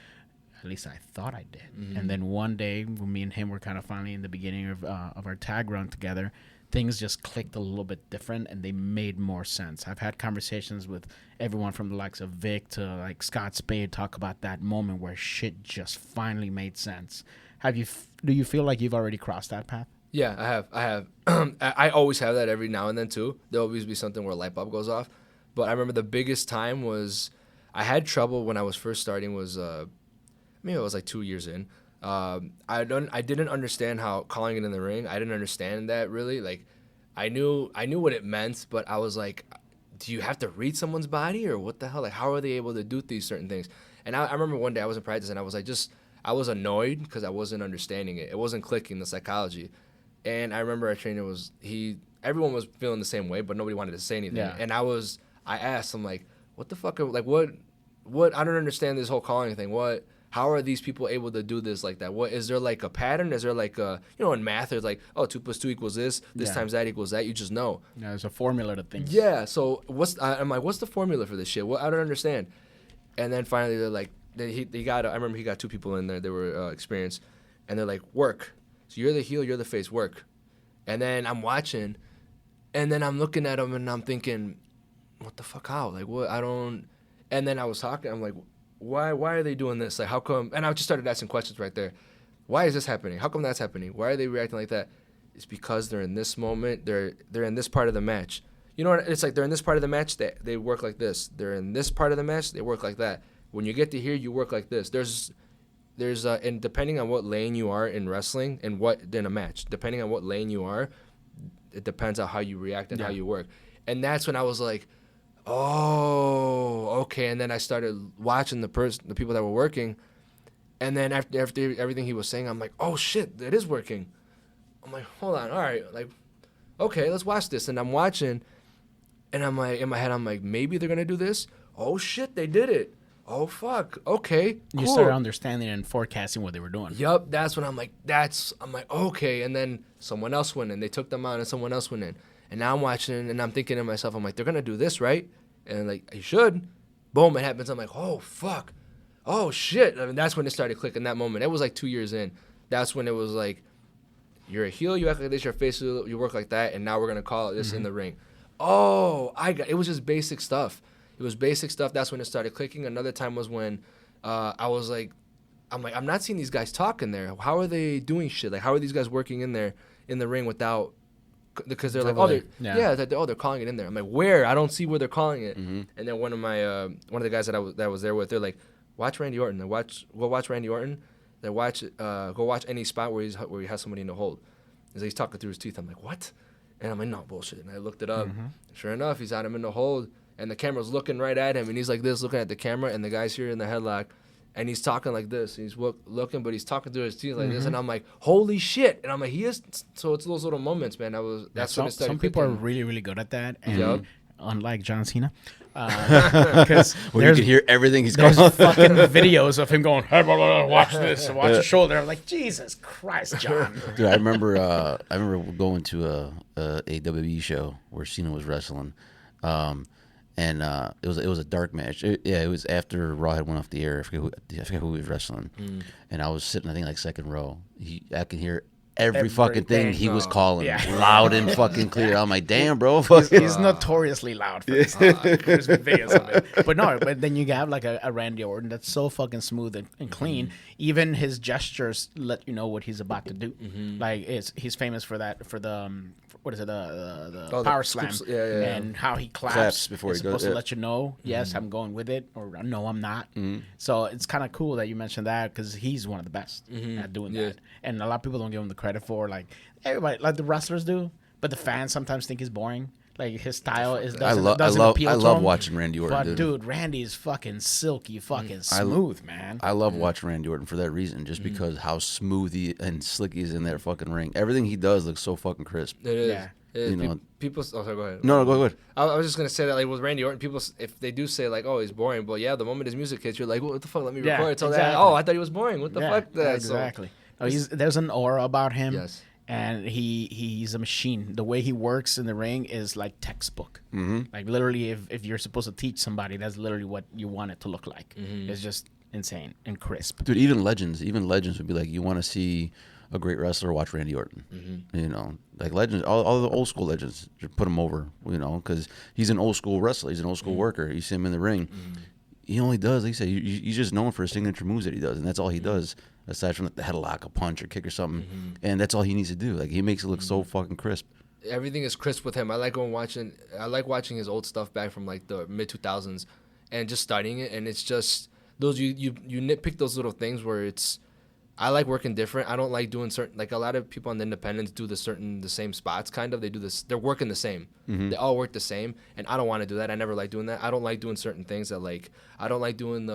At least I thought I did. And then one day, when me and him were kind of finally in the beginning of our tag run together, things just clicked a little bit different and they made more sense. I've had conversations with everyone from the likes of Vic to like Scott Spade talk about that moment where shit just finally made sense. Do you feel like you've already crossed that path? Yeah, I have. I always have that every now and then too. There'll always be something where a light bulb goes off. But I remember the biggest time was I had trouble when I was first starting was maybe it was like 2 years in. I didn't understand how calling it in the ring. I didn't understand that really. Like, I knew what it meant, but I was like, do you have to read someone's body or what the hell? Like, how are they able to do these certain things? And I remember one day I was in practice and I was like, I was annoyed because I wasn't understanding it. It wasn't clicking, the psychology. And I remember our trainer everyone was feeling the same way, but nobody wanted to say anything. Yeah. And I asked him like, what the fuck? What? I don't understand this whole calling thing. How are these people able to do this like that? What is there like a pattern? Is there like in math there's like 2 + 2 = this times that equals that? You just know. Yeah, there's a formula to things. Yeah. So I'm like, what's the formula for this shit? I don't understand. And then finally they're like, I remember he got 2 people in there. They were experienced, and they're like, work. So you're the heel, you're the face, work. And then I'm watching, and then I'm looking at them and I'm thinking, what the fuck? How? Like what? I don't. And then I was talking. I'm like, why are they doing this? Like, how come? And I just started asking questions right there. Why is this happening? How come that's happening? Why are they reacting like that? It's because they're in this moment. They're in this part of the match. You know what? It's like they're in this part of the match. They work like this. They're in this part of the match. They work like that. When you get to here, you work like this. And depending on what lane you are in wrestling and in a match, depending on what lane you are, it depends on how you react and how you work. And that's when I was like, oh, okay. And then I started watching the people that were working. And then after everything he was saying, I'm like, oh shit, it is working. I'm like, hold on, all right, like, okay, let's watch this. And I'm watching, and I'm like, in my head, I'm like, maybe they're gonna do this. Oh shit, they did it. Oh fuck, okay, cool. You started understanding and forecasting what they were doing. Yup, that's when I'm like, okay. And then someone else went in. They took them out, and someone else went in. And now I'm watching, and I'm thinking to myself, I'm like, they're gonna do this, right? And like, you should. Boom, it happens. I'm like, oh fuck, oh shit. I mean, that's when it started clicking. That moment, it was like 2 years in. That's when it was like, you're a heel, you act like this, your face, you work like that, and now we're gonna call it this in the ring. Oh, it was just basic stuff. It was basic stuff. That's when it started clicking. Another time was when I'm not seeing these guys talk in there. How are they doing shit? Like, how are these guys working in there in the ring without? Because they're like, they're calling it in there. I'm like, where? I don't see where they're calling it. And then one of the guys that I was there with, they're like, watch Randy Orton. Go watch Randy Orton. Then go watch any spot where he has somebody in the hold. And so he's talking through his teeth. I'm like, what? And I'm like, no, bullshit. And I looked it up. Sure enough, he's had him in the hold. And the camera's looking right at him, and he's like this, looking at the camera, and the guy's here in the headlock, and he's talking like this. He's looking, but he's talking through his teeth like this, and I'm like, holy shit! And I'm like, he is. So it's those little moments, man. That's when it started. Some people are really, really good at that, and Yep. unlike John Cena, because Where you can hear everything he's there's calling. fucking videos of him going, hey, blah, blah, blah, watch this, watch the shoulder. I'm like, Jesus Christ, John. Dude, I remember going to a WWE show where Cena was wrestling. And it was a dark match. It was after Raw had went off the air. I forget who he was wrestling. And I was sitting, I think, like second row. I can hear every fucking thing he was calling Yeah. loud and fucking clear. I'm like, damn, bro. He's notoriously loud for this. There's videos of it. But then you have like a Randy Orton that's so fucking smooth and clean. Even his gestures let you know what he's about to do. Like he's famous for that, for the what is it, the power slam, and how he claps before he supposed goes, to let you know, yes, I'm going with it, or no, I'm not. So it's kind of cool that you mentioned that, because he's one of the best at doing that, and a lot of people don't give him the credit for, like everybody, like the wrestlers do, but the fans sometimes think he's boring. Like his style doesn't appeal to love him. watching Randy Orton. But dude, Randy is fucking silky, fucking smooth, man. I love watching Randy Orton for that reason, just because how smooth and slick he is in that fucking ring. Everything he does looks so fucking crisp. It is. Yeah. You know, people. Oh, sorry, go ahead. No, go ahead. I was just gonna say that, like, with Randy Orton, people, if they do say like, "Oh, he's boring," but yeah, the moment his music hits, you're like, "What the fuck? Let me record." So that, oh, I thought he was boring. What the fuck? Exactly. So, there's an aura about him. Yes. And he's a machine. The way he works in the ring is like textbook. Like literally, if you're supposed to teach somebody, that's literally what you want it to look like. It's just insane and crisp. Dude, even legends would be like, you want to see a great wrestler, watch Randy Orton. You know, like legends, all the old school legends, just put him over. You know, because he's an old school wrestler. He's an old school worker. You see him in the ring. He only does, like you said, he's just known for his signature moves that he does, and that's all he does. Aside from the headlock, a punch, or kick, or something, and that's all he needs to do. Like, he makes it look so fucking crisp. Everything is crisp with him. I like watching his old stuff back from like the mid 2000s, and just studying it. And it's just those you nitpick those little things where it's. I like working different. I don't like doing certain, like a lot of people on the independents do the same spots kind of. They do this. They're working the same. They all work the same, and I don't want to do that. I never like doing that. I don't like doing certain things that, like, I don't like doing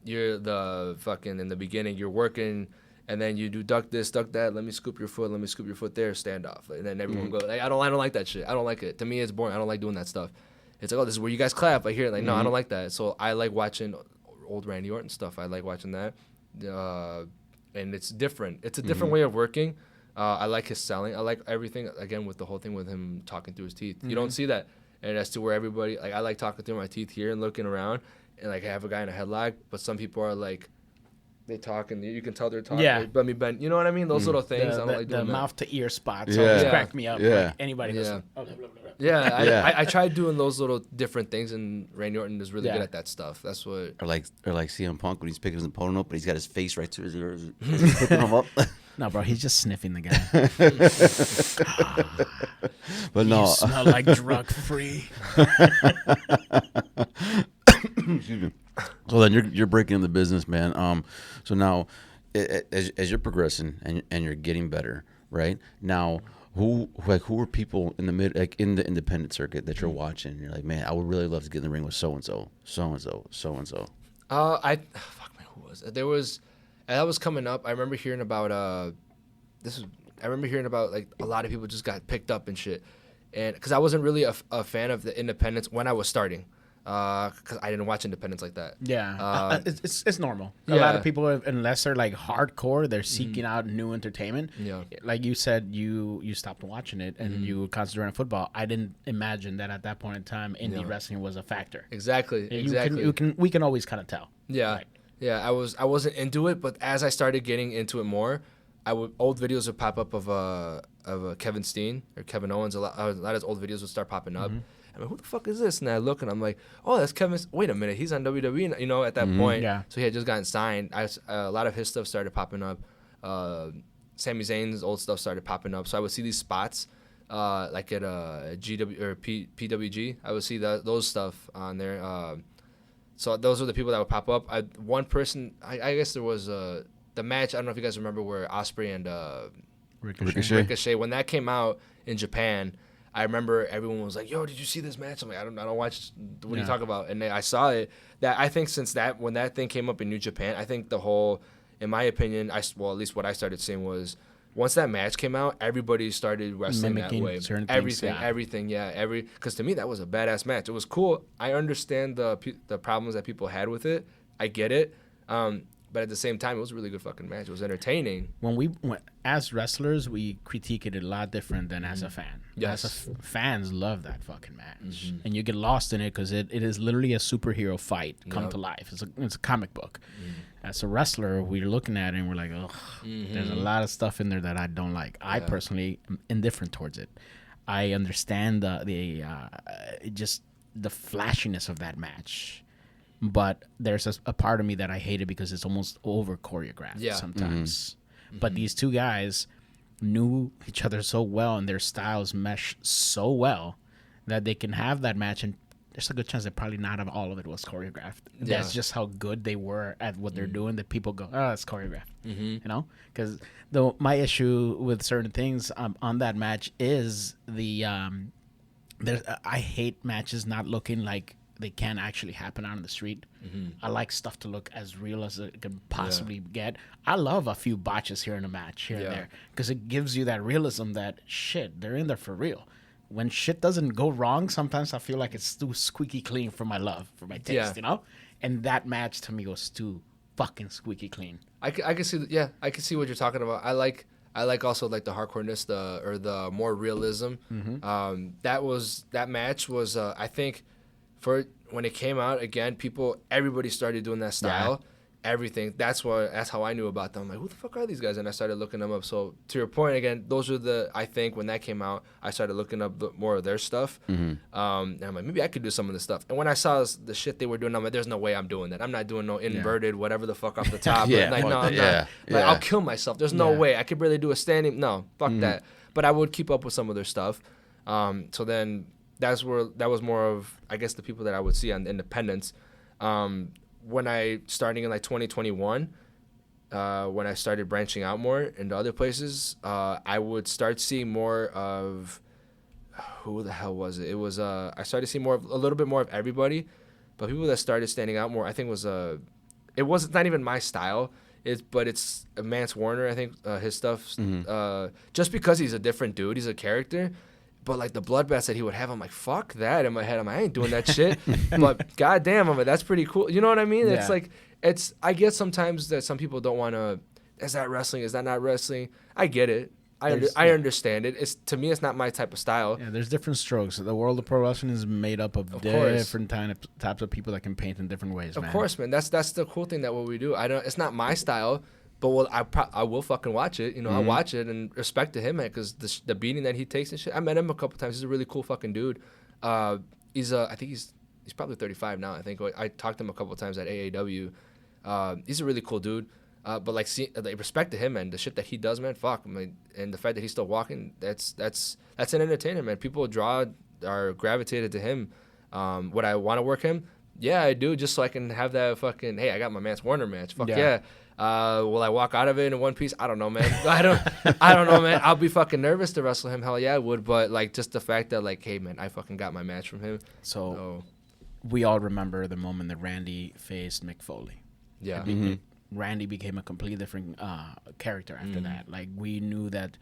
you're the fucking, in the beginning, you're working, and then you do duck this, duck that, let me scoop your foot there, stand off. And then everyone goes, like, I don't like that shit. I don't like it. To me, it's boring. I don't like doing that stuff. It's like, oh, this is where you guys clap. I hear it. Like, no, I don't like that. So I like watching old Randy Orton stuff. I like watching that. And it's different. It's a different way of working. I like his selling. I like everything, again, with the whole thing with him talking through his teeth. You don't see that. And as to where everybody, like, I like talking through my teeth here and looking around. And, like, I have a guy in a headlock, but some people are, like, they talk and you can tell they're talking. Yeah. Like, let me bend. You know what I mean? Those little things. I don't like doing the that. mouth to ear spots always crack me up. Yeah. Like anybody does. I tried doing those little different things, and Randy Orton is really good at that stuff. That's what. Or like CM Punk when he's picking his opponent up, but he's got his face right to his ears. He's picking him up. No, bro, he's just sniffing the guy. But no. You smell like drug free. Excuse me. So then you're breaking into business, man. So now, as you're progressing and you're getting better, right? Now, who are people in the in the independent circuit that you're watching? You're like, man, I would really love to get in the ring with so and so. Fuck, man, who was it? There was, and that was coming up. I remember hearing about like a lot of people just got picked up and shit, and because I wasn't really a fan of the independents when I was starting. Because I didn't watch independence like that. Yeah, it's normal. A lot of people, unless they're like hardcore, they're seeking out new entertainment. Yeah, like you said, you stopped watching it and you concentrated on football. I didn't imagine that at that point in time, indie wrestling was a factor. Exactly. We can always kind of tell. Yeah, right. Yeah. I wasn't into it, but as I started getting into it more, old videos would pop up of Kevin Steen or Kevin Owens. A lot of his old videos would start popping up. I'm like, who the fuck is this? And I look and I'm like, oh, that's Kevin. Wait a minute, he's on WWE, you know, at that point. Yeah. So he had just gotten signed. A lot of his stuff started popping up. Sami Zayn's old stuff started popping up. So I would see these spots, like at GW or PWG. I would see those stuff on there. So those were the people that would pop up. One person, I guess there was the match. I don't know if you guys remember where Ospreay and Ricochet. When that came out in Japan, I remember everyone was like, "Yo, did you see this match?" I'm like, "I don't watch. What are you talking about?" And I saw it. That I think when that thing came up in New Japan, I think the whole, in my opinion, at least what I started seeing was once that match came out, everybody started wrestling mimicking that way. Everything, because to me that was a badass match. It was cool. I understand the problems that people had with it. I get it. But at the same time, it was a really good fucking match. It was entertaining. As wrestlers, we critique it a lot different than as a fan. Yes. Fans love that fucking match. And you get lost in it because it is literally a superhero fight come to life. It's a comic book. as a wrestler, we're looking at it and we're like, ugh, there's a lot of stuff in there that I don't like. I personally am indifferent towards it. I understand just the flashiness of that match, but there's a part of me that I hate it because it's almost over choreographed sometimes. But these two guys knew each other so well and their styles mesh so well that they can have that match, and there's a good chance that probably not all of it was choreographed. Yeah. That's just how good they were at what they're doing that people go, oh, it's choreographed. You know? Because my issue with certain things on that match is I hate matches not looking like they can actually happen out on the street. I like stuff to look as real as it can possibly get. I love a few botches here in a match here and there because it gives you that realism that, shit, they're in there for real. When shit doesn't go wrong, sometimes I feel like it's too squeaky clean for my taste, you know? And that match to me was too fucking squeaky clean. I can see, I can see what you're talking about. I like also like the hardcoreness, or the more realism. That match was, I think, for when it came out again, everybody started doing that style. Yeah. Everything. That's how I knew about them. I'm like, who the fuck are these guys? And I started looking them up. So to your point again, those are I think when that came out, I started looking up more of their stuff. And I'm like, maybe I could do some of this stuff. And when I saw the shit they were doing, I'm like, there's no way I'm doing that. I'm not doing no inverted whatever the fuck off the top. I'm not. Like, I'll kill myself. There's no way. I could barely do a standing. No, fuck that. But I would keep up with some of their stuff. So then that was more of, I guess, the people that I would see on Independence. When starting in like 2021, when I started branching out more into other places, I would start seeing more of, who the hell was it? It was I started seeing a little bit more of everybody, but people that started standing out more, I think it's not even my style. But it's Mance Warner. I think his stuff, just because he's a different dude, he's a character. But, like, the bloodbaths that he would have, I'm like, fuck that. In my head, I'm like, I ain't doing that shit. But, goddamn, I'm like, that's pretty cool. You know what I mean? Yeah. It's like, I guess sometimes that some people don't want to, is that wrestling? Is that not wrestling? I get it. I understand it. To me, it's not my type of style. Yeah, there's different strokes. The world of pro wrestling is made up of different types of people that can paint in different ways, man. Of course, man. That's the cool thing that what we do. It's not my style. But I will fucking watch it. You know, I'll watch it and respect to him, man, because the beating that he takes and shit. I met him a couple times. He's a really cool fucking dude. I think he's probably 35 now. I think I talked to him a couple times at AAW. He's a really cool dude. But like, respect to him, man. The shit that he does, man. Fuck, I mean, and the fact that he's still walking, that's an entertainer, man. People are gravitated to him. Would I want to work him? Yeah, I do, just so I can have that fucking, hey, I got my Mance Warner match. Fuck yeah. Will I walk out of it in one piece? I don't know, man. I don't know, man. I'll be fucking nervous to wrestle him. Hell yeah, I would. But like, just the fact that, like, hey, man, I fucking got my match from him. So we all remember the moment that Randy faced Mick Foley. Yeah. Randy became a completely different character after that. Like, we knew that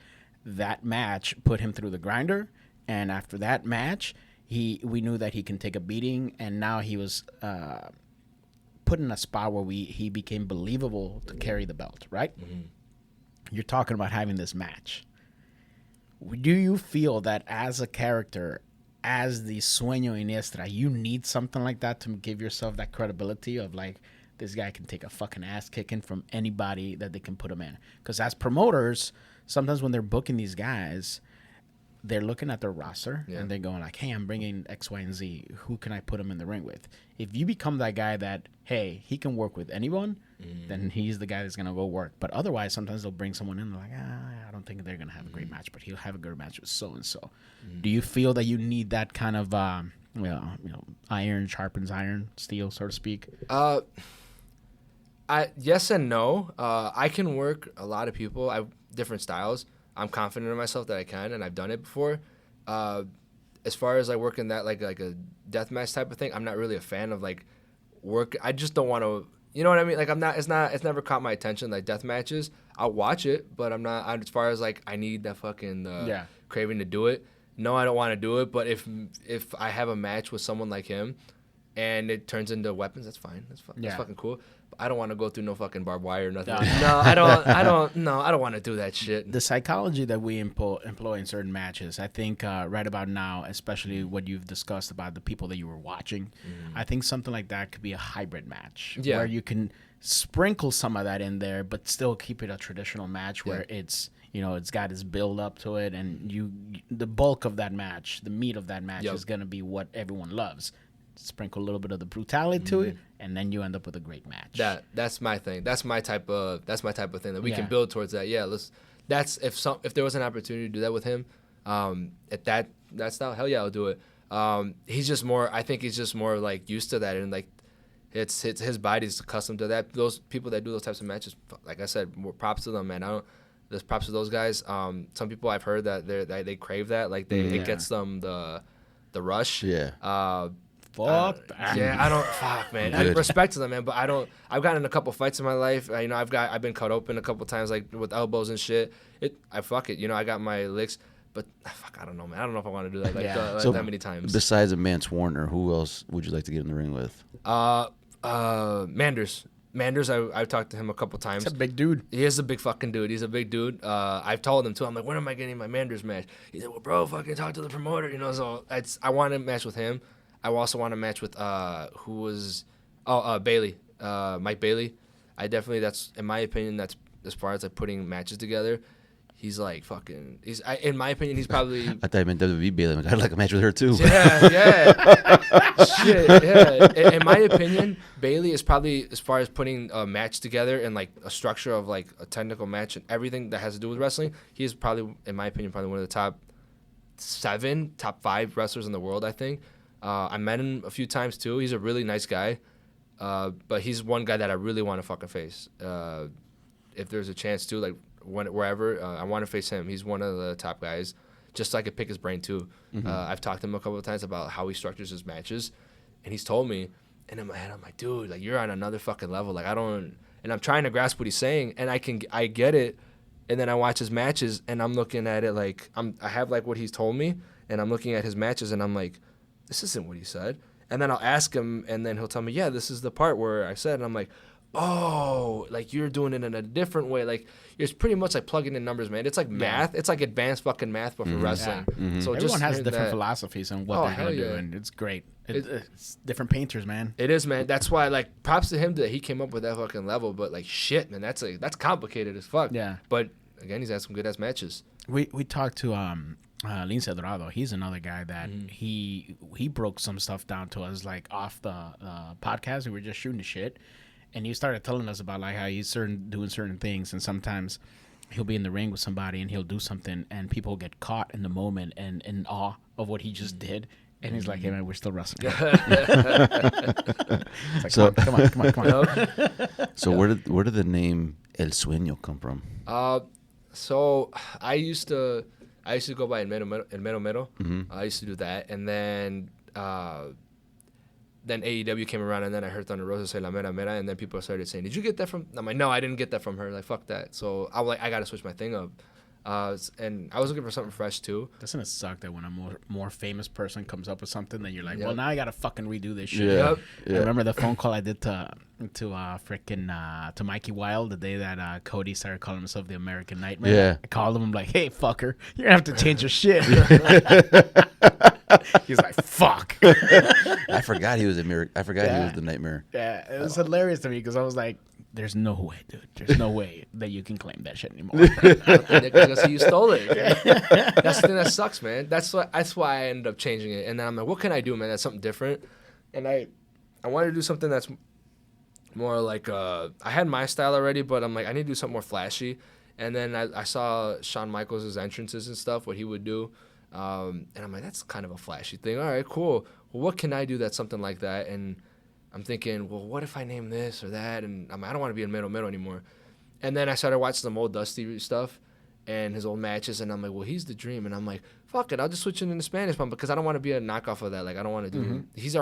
match put him through the grinder, and after that match, we knew that he can take a beating, and now he was put in a spot where he became believable to carry the belt, right? You're talking about having this match. Do you feel that as a character, as the Sueno Iniestra, you need something like that to give yourself that credibility of, like, this guy can take a fucking ass kicking from anybody that they can put him in? Because as promoters, sometimes when they're booking these guys, they're looking at their roster and they're going like, hey, I'm bringing X, Y, and Z. Who can I put him in the ring with? If you become that guy that, hey, he can work with anyone, then he's the guy that's going to go work. But otherwise, sometimes they'll bring someone in like, I don't think they're going to have a great match, but he'll have a good match with so-and-so. Do you feel that you need that kind of, iron sharpens iron, steel, so to speak? Yes and no. I can work a lot of people. I have different styles. I'm confident in myself that I can, and I've done it before. As far as like working that like a deathmatch type of thing, I'm not really a fan of like work. I just don't want to, you know what I mean? Like it's never caught my attention. Like death matches, I'll watch it, but I'm not. As far as like I need that fucking craving to do it. No, I don't want to do it. But if I have a match with someone like him, and it turns into weapons, that's fine. That's fucking cool. But I don't want to go through no fucking barbed wire or nothing. No, I don't want to do that shit. The psychology that we employ in certain matches, I think right about now, especially what you've discussed about the people that you were watching, I think something like that could be a hybrid match where you can sprinkle some of that in there, but still keep it a traditional match where it's, you know, it's got its build up to it, and the bulk of that match, the meat of that match is going to be what everyone loves. Sprinkle a little bit of the brutality to it, and then you end up with a great match. That's my thing. That's my type of thing that we can build towards that. Yeah, that's if there was an opportunity to do that with him, at that style, hell yeah, I'll do it. He's just more. I think he's just more like used to that, and like it's his body's accustomed to that. Those people that do those types of matches, like I said, more props to them, man. There's props to those guys. Some people I've heard that they crave that, like it gets them the rush. Yeah. Fuck that. Yeah, I don't. Fuck, man. I respect to them, man, but I don't. I've gotten in a couple fights in my life. I've been cut open a couple times, like with elbows and shit. I got my licks, but fuck, I don't know, man. I don't know if I want to do that that many times. Besides a Mance Warner, who else would you like to get in the ring with? Manders. I've talked to him a couple times. He's a big dude. He is a big fucking dude. He's a big dude. I've told him too. I'm like, when am I getting my Manders match? He said, well, bro, fucking talk to the promoter. You know, so I want to match with him. I also want to match with Bailey, Mike Bailey. That's in my opinion, that's as far as like putting matches together. He's like fucking. In my opinion, he's probably. I thought you meant WWE Bailey. I'd like a match with her too. Yeah. Shit, yeah. In my opinion, Bailey is probably, as far as putting a match together and like a structure of like a technical match and everything that has to do with wrestling. He is probably, in my opinion, probably one of the top 5 wrestlers in the world. I think. I met him a few times too. He's a really nice guy, but he's one guy that I really want to fucking face. If there's a chance to, like wherever, I want to face him. He's one of the top guys. Just so I could pick his brain too. I've talked to him a couple of times about how he structures his matches, and he's told me. And in my head, I'm like, dude, like you're on another fucking level. Like and I'm trying to grasp what he's saying, and I get it. And then I watch his matches, and I'm looking at it like I have like what he's told me, and I'm looking at his matches, and I'm like, this isn't what he said. And then I'll ask him, and then he'll tell me, yeah, this is the part where I said, and I'm like, oh, like you're doing it in a different way. Like it's pretty much like plugging in numbers, man. It's like math. It's like advanced fucking math, but for wrestling. Yeah. So everyone has different philosophies on what they're going to do, and it's great. It's different painters, man. It is, man. That's why, like, props to him that he came up with that fucking level. But like, shit, man, that's complicated as fuck. Yeah. But again, he's had some good ass matches. We talked to Lince Dorado. He's another guy that he broke some stuff down to us like off the podcast. We were just shooting the shit, and he started telling us about like how he's doing certain things, and sometimes he'll be in the ring with somebody and he'll do something, and people get caught in the moment and in awe of what he just did. And he's like, "Hey man, we're still wrestling." It's like, come on. So where did the name El Sueño come from? So I used to go by El Mero Mero. I used to do that, and then AEW came around, and then I heard Thunder Rosa say La Mera Mera, and then people started saying, "Did you get that from?" I'm like, "No, I didn't get that from her." Like, fuck that. So I was like, I gotta switch my thing up. And I was looking for something fresh too. Doesn't it suck that when a more famous person comes up with something, then you're like, well, now I gotta fucking redo this shit. Yeah. I remember the phone call I did to Mikey Wild the day that Cody started calling himself the American Nightmare. Yeah. I called him. I'm like, hey fucker, you're gonna have to change your shit. He's like, fuck. I forgot he was he was the Nightmare. Yeah, it was hilarious to me because I was like, there's no way, dude. There's no way that you can claim that shit anymore. Because you stole it. That's the thing that sucks, man. That's why I ended up changing it. And then I'm like, what can I do, man? That's something different. And I wanted to do something that's more like I had my style already, but I'm like, I need to do something more flashy. And then I saw Shawn Michaels' entrances and stuff, what he would do. And I'm like, that's kind of a flashy thing. All right, cool. Well, what can I do that's something like that? And I'm thinking, well, what if I name this or that? And I'm like, I don't want to be in Mero anymore. And then I started watching some old Dusty stuff and his old matches, and I'm like, well, he's the dream. And I'm like, fuck it, I'll just switch it into Spanish, because I don't want to be a knockoff of that. Like, I don't want to do. He's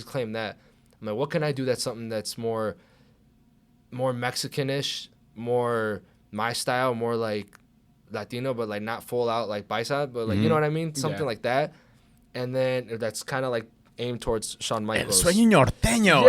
claimed that. I'm like, what can I do that's something that's more Mexican-ish, more my style, more like Latino, but like not full out like Paisa, but like you know what I mean, something like that. And then that's kind of like aimed towards Shawn Michaels. El sueño norteño.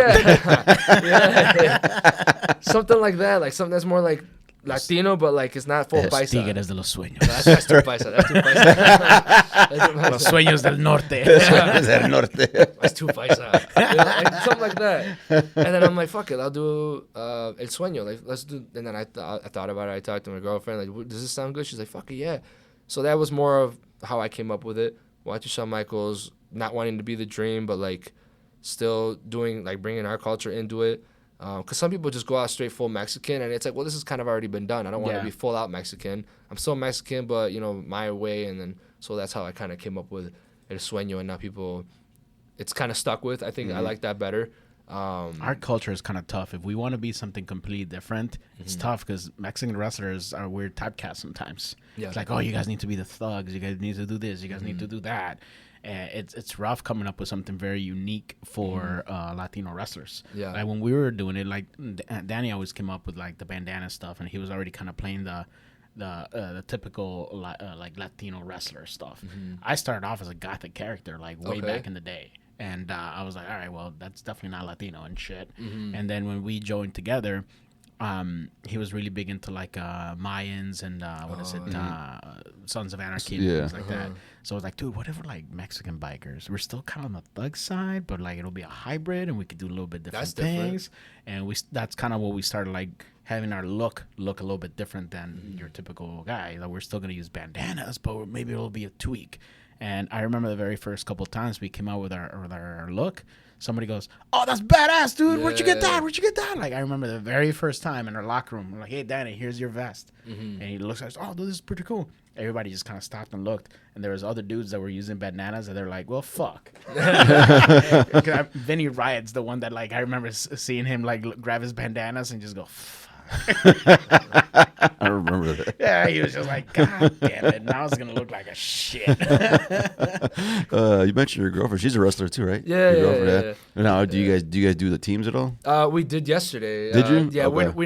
Yeah. Something like that. Like something that's more like Latino, but like it's not full paisa. Tigres de los sueños. That's too paisa. That's too paisa. Los sueños del norte. Sueños del norte. That's too paisa. Like, something like that. And then I'm like, fuck it, I'll do El Sueño. Like, let's do. And then I thought about it. I talked to my girlfriend. Like, does this sound good? She's like, fuck it, yeah. So that was more of how I came up with it. Watching Shawn Michaels, not wanting to be the dream, but like still doing, like, bringing our culture into it. Because some people just go out straight full Mexican, and it's like, well, this has kind of already been done. I don't want to be full out Mexican. I'm still Mexican, but, you know, my way. And then, so that's how I kind of came up with El Sueño, and now people, it's kind of stuck with. I think I like that better. Our culture is kind of tough. If we want to be something completely different, it's tough because Mexican wrestlers are weird typecast sometimes. Yeah. It's like, oh, you guys need to be the thugs. You guys need to do this. You guys need to do that. It's rough coming up with something very unique for Latino wrestlers. Yeah. Like when we were doing it, like Danny always came up with like the bandana stuff, and he was already kind of playing the typical like Latino wrestler stuff. I started off as a gothic character like way back in the day, and I was like, all right, well, that's definitely not Latino and shit. And then when we joined together, he was really big into like Mayans and Sons of Anarchy and things like that. So I was like, dude, whatever, like Mexican bikers, we're still kind of on the thug side, but like it'll be a hybrid, and we could do a little bit different things. And that's kind of what we started, like having our look a little bit different than your typical guy. Like we're still gonna use bandanas, but maybe it'll be a tweak. And I remember the very first couple of times we came out with our look, somebody goes, "Oh, that's badass, dude! Where'd you get that? Where'd you get that?" Like I remember the very first time in our locker room, we're like, "Hey, Danny, here's your vest," and he looks at us, "Oh, dude, this is pretty cool." Everybody just kind of stopped and looked, and there was other dudes that were using bandanas, and they're like, "Well, fuck." Vinny Riot's the one that, like, I remember seeing him like grab his bandanas and just go, "Fuck." I remember that. Yeah, he was just like, God damn it! Now it's gonna look like a shit. You mentioned your girlfriend; she's a wrestler too, right? Yeah. Now, do you guys do the teams at all? We did yesterday. Did you? Yeah, okay. we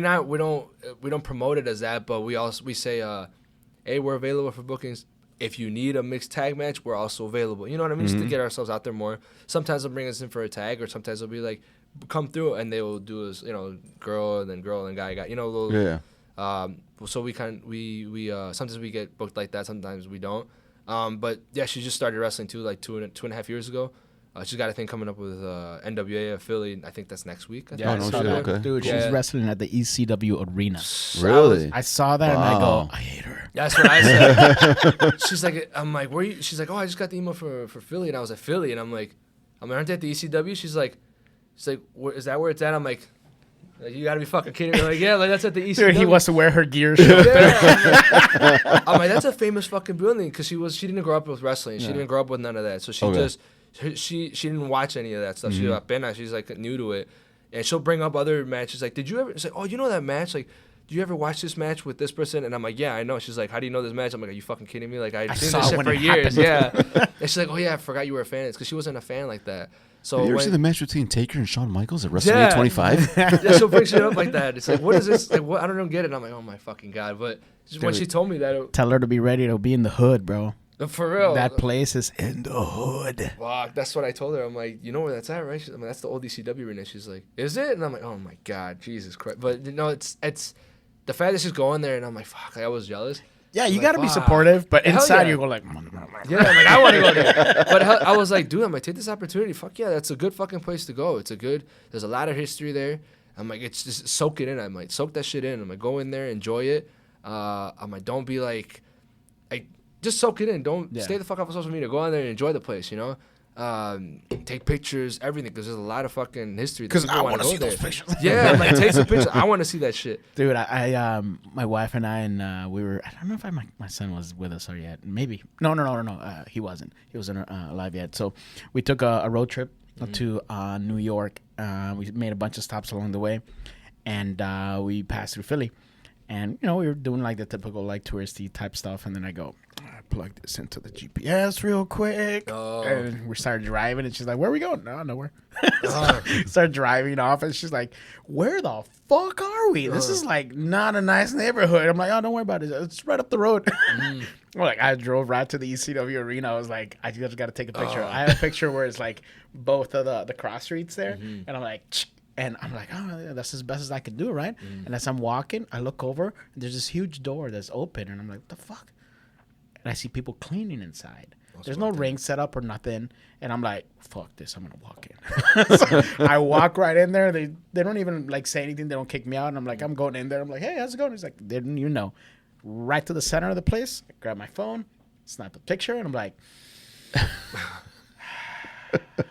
don't promote it as that, but we say, hey, we're available for bookings. If you need a mixed tag match, we're also available. You know what I mean? Just to get ourselves out there more. Sometimes they'll bring us in for a tag, or sometimes they'll be like, come through, and they will do us, girl and guy, so we sometimes we get booked like that, sometimes we don't. But yeah, she just started wrestling too, like two and a half years ago. She's got a thing coming up with NWA of Philly. I think that's next week. Yeah, okay. Dude, she's wrestling at the ECW arena. Really? I saw that and I go, I hate her. That's what I said. She's like, I'm like, where are you? She's like, oh, I just got the email for Philly, and I was at Philly, and I'm like, aren't they at the ECW? She's like, is that where it's at? I'm like, you gotta be fucking kidding me. Like, yeah, like that's at the ECW. Dude, he wants to wear her gear. I'm like, that's a famous fucking building, because she didn't grow up with wrestling. She didn't grow up with none of that. So she didn't watch any of that stuff. She's like new to it, and she'll bring up other matches. Like, did you ever? It's like, oh, you know that match? Like, do you ever watch this match with this person? And I'm like, yeah, I know. She's like, how do you know this match? I'm like, are you fucking kidding me? Like, I've seen this shit for years. Yeah. And she's like, oh yeah, I forgot you were a fan. It's because she wasn't a fan like that. So have you ever seen the match between Taker and Shawn Michaels at WrestleMania 25? Yeah, she'll bring shit up like that. It's like, what is this? Like, what? I don't get it. And I'm like, oh my fucking God. But when she told me that, tell her to be ready to be in the hood, bro. For real. That place is in the hood. Wow, that's what I told her. I'm like, you know where that's at, right? She's, that's the old ECW arena. She's like, is it? And I'm like, oh my God, Jesus Christ. But it's the fact that she's going there, and I'm like, fuck, I was jealous. Yeah, you got to be supportive, but inside you go like, yeah, I'm like, I want to go there. But I was like, dude, I'm like, take this opportunity. Fuck yeah, that's a good fucking place to go. There's a lot of history there. I'm like, it's just soak it in. I'm like, soak that shit in. I'm like, go in there, enjoy it. I'm like, don't be like, just soak it in. Don't stay the fuck off of social media. Go on there and enjoy the place, take pictures, everything, because there's a lot of fucking history. Because I want to see those pictures. Yeah, I'm like, take some pictures. I want to see that shit. Dude, I my wife and I, and we were, I don't know if my son was with us or yet. Maybe. No. He wasn't. He wasn't alive yet. So we took a road trip to New York. We made a bunch of stops along the way, and we passed through Philly. And, we were doing like the typical like touristy type stuff. And then I go, I plugged this into the GPS real quick. And we started driving, and she's like, where are we going? No, nowhere. Start driving off, and she's like, where the fuck are we? This is like not a nice neighborhood. I'm like, oh, don't worry about it. It's right up the road. Like, I drove right to the ECW arena. I was like, I just got to take a picture. I have a picture where it's like both of the cross streets there. And I'm like, oh, that's as best as I can do, right? And as I'm walking, I look over, and there's this huge door that's open, and I'm like, what the fuck? And I see people cleaning inside. There's no ring set up or nothing. And I'm like, fuck this, I'm going to walk in. So I walk right in there. They don't even like say anything. They don't kick me out. And I'm like, I'm going in there. I'm like, hey, how's it going? He's like, didn't you know? Right to the center of the place. I grab my phone, snap a picture, and I'm like,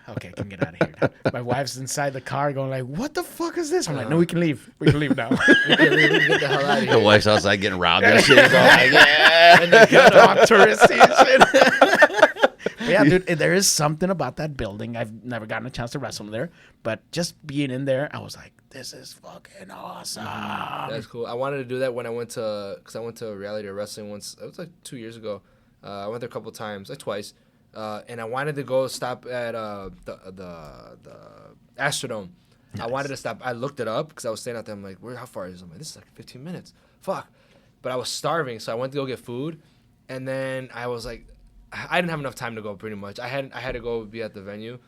okay, I can get out of here now. My wife's inside the car going like, what the fuck is this? I'm like, no, we can leave. We can leave now. We can get the hell out of here. The wife's outside getting robbed and shit. He's all like, yeah. And they get on touristy and shit. But yeah, dude, there is something about that building. I've never gotten a chance to wrestle there, but just being in there, I was like, this is fucking awesome. That's cool. I wanted to do that when I went to Reality Wrestling once. It was like 2 years ago. I went there a couple times, like twice. And I wanted to go stop at the Astrodome. Nice. I wanted to stop. I looked it up because I was staying out there. I'm like, how far is it? I'm like, this is like 15 minutes. Fuck. But I was starving, so I went to go get food. And then I was like, I didn't have enough time to go pretty much. I had to go be at the venue.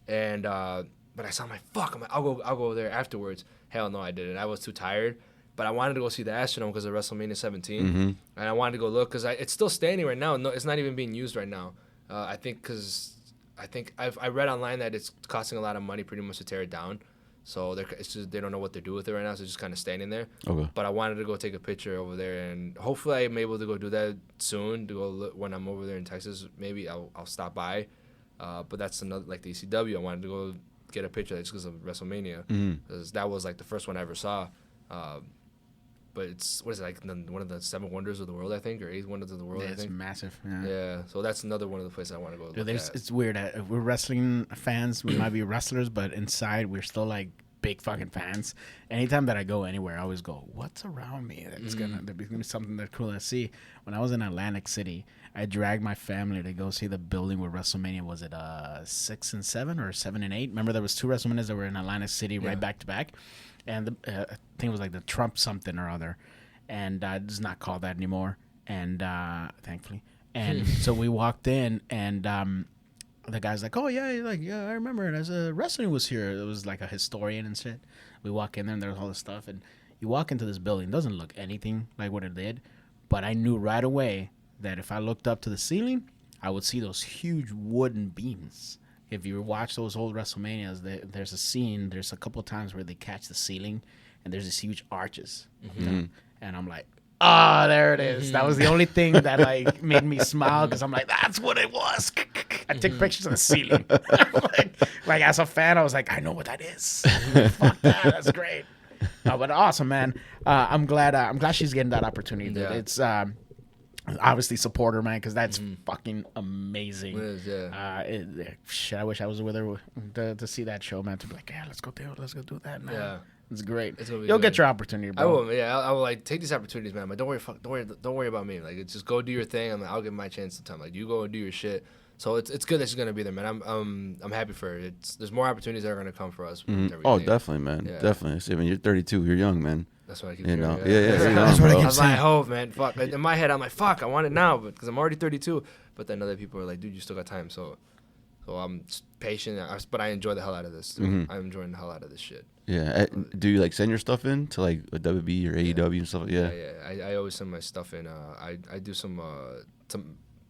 And but I saw, I'm like, fuck. I'm like, I'll go there afterwards. Hell no, I didn't. I was too tired. But I wanted to go see the Astrodome because of WrestleMania 17. And I wanted to go look because it's still standing right now. No, it's not even being used right now. I think because I read online that it's costing a lot of money pretty much to tear it down. So they don't know what to do with it right now, so it's just kind of standing there. Okay. But I wanted to go take a picture over there, and hopefully I'm able to go do that soon. To go look, when I'm over there in Texas, maybe I'll stop by. But that's another, like the ECW. I wanted to go get a picture just because of WrestleMania, because that was like the first one I ever saw. But it's, what is it, like one of the 7 wonders of the world, I think, or 8 wonders of the world, I think. It's massive. Yeah, so that's another one of the places I want to go. Dude, it's weird. We're wrestling fans. We might be wrestlers, but inside we're still like big fucking fans. Anytime that I go anywhere, I always go, what's around me? There's gonna be something that's cool to see. When I was in Atlantic City, I dragged my family to go see the building where WrestleMania was. It 6 and 7 or 7 and 8? Remember there was 2 WrestleManias that were in Atlantic City right back to back. And I think it was like the Trump something or other, and it's not called that anymore. And thankfully, and so we walked in, and the guy's like, "Oh yeah, I remember it. As wrestling was here, it was like a historian and shit." We walk in there, and there's all this stuff, and you walk into this building. It doesn't look anything like what it did, but I knew right away that if I looked up to the ceiling, I would see those huge wooden beams. If you watch those old WrestleManias, there's a scene, there's a couple of times where they catch the ceiling, and there's these huge arches. And I'm like, oh, there it is. That was the only thing that like made me smile, because I'm like, that's what it was. I took pictures of the ceiling. like as a fan, I was like, I know what that is. Fuck that, that's great. But awesome, man. I'm glad she's getting that opportunity. Dude. Yeah. It's obviously support her, man, because that's fucking amazing. It is, yeah. Shit, I wish I was with her to see that show, man. To be like, yeah, let's go do that, man. Yeah, it's great. You'll get your opportunity, bro. I will. Yeah, I will like take these opportunities, man. But don't worry about me. Like, just go do your thing. I'll give my chance to time. Like, you go and do your shit. So it's good that she's gonna be there, man. I'm happy for her. There's more opportunities that are gonna come for us. Oh, definitely, man. Yeah. Definitely. See, when you're 32, you're young, man. That's what I keep saying. Yeah. That's what I keep saying. I hope, man. Fuck. In my head, I'm like, fuck. I want it now, because I'm already 32. But then other people are like, dude, you still got time. So I'm patient. But I enjoy the hell out of this. I'm enjoying the hell out of this shit. Yeah. Do you like send your stuff in to like a WB or AEW and stuff? Yeah. I always send my stuff in. I do some.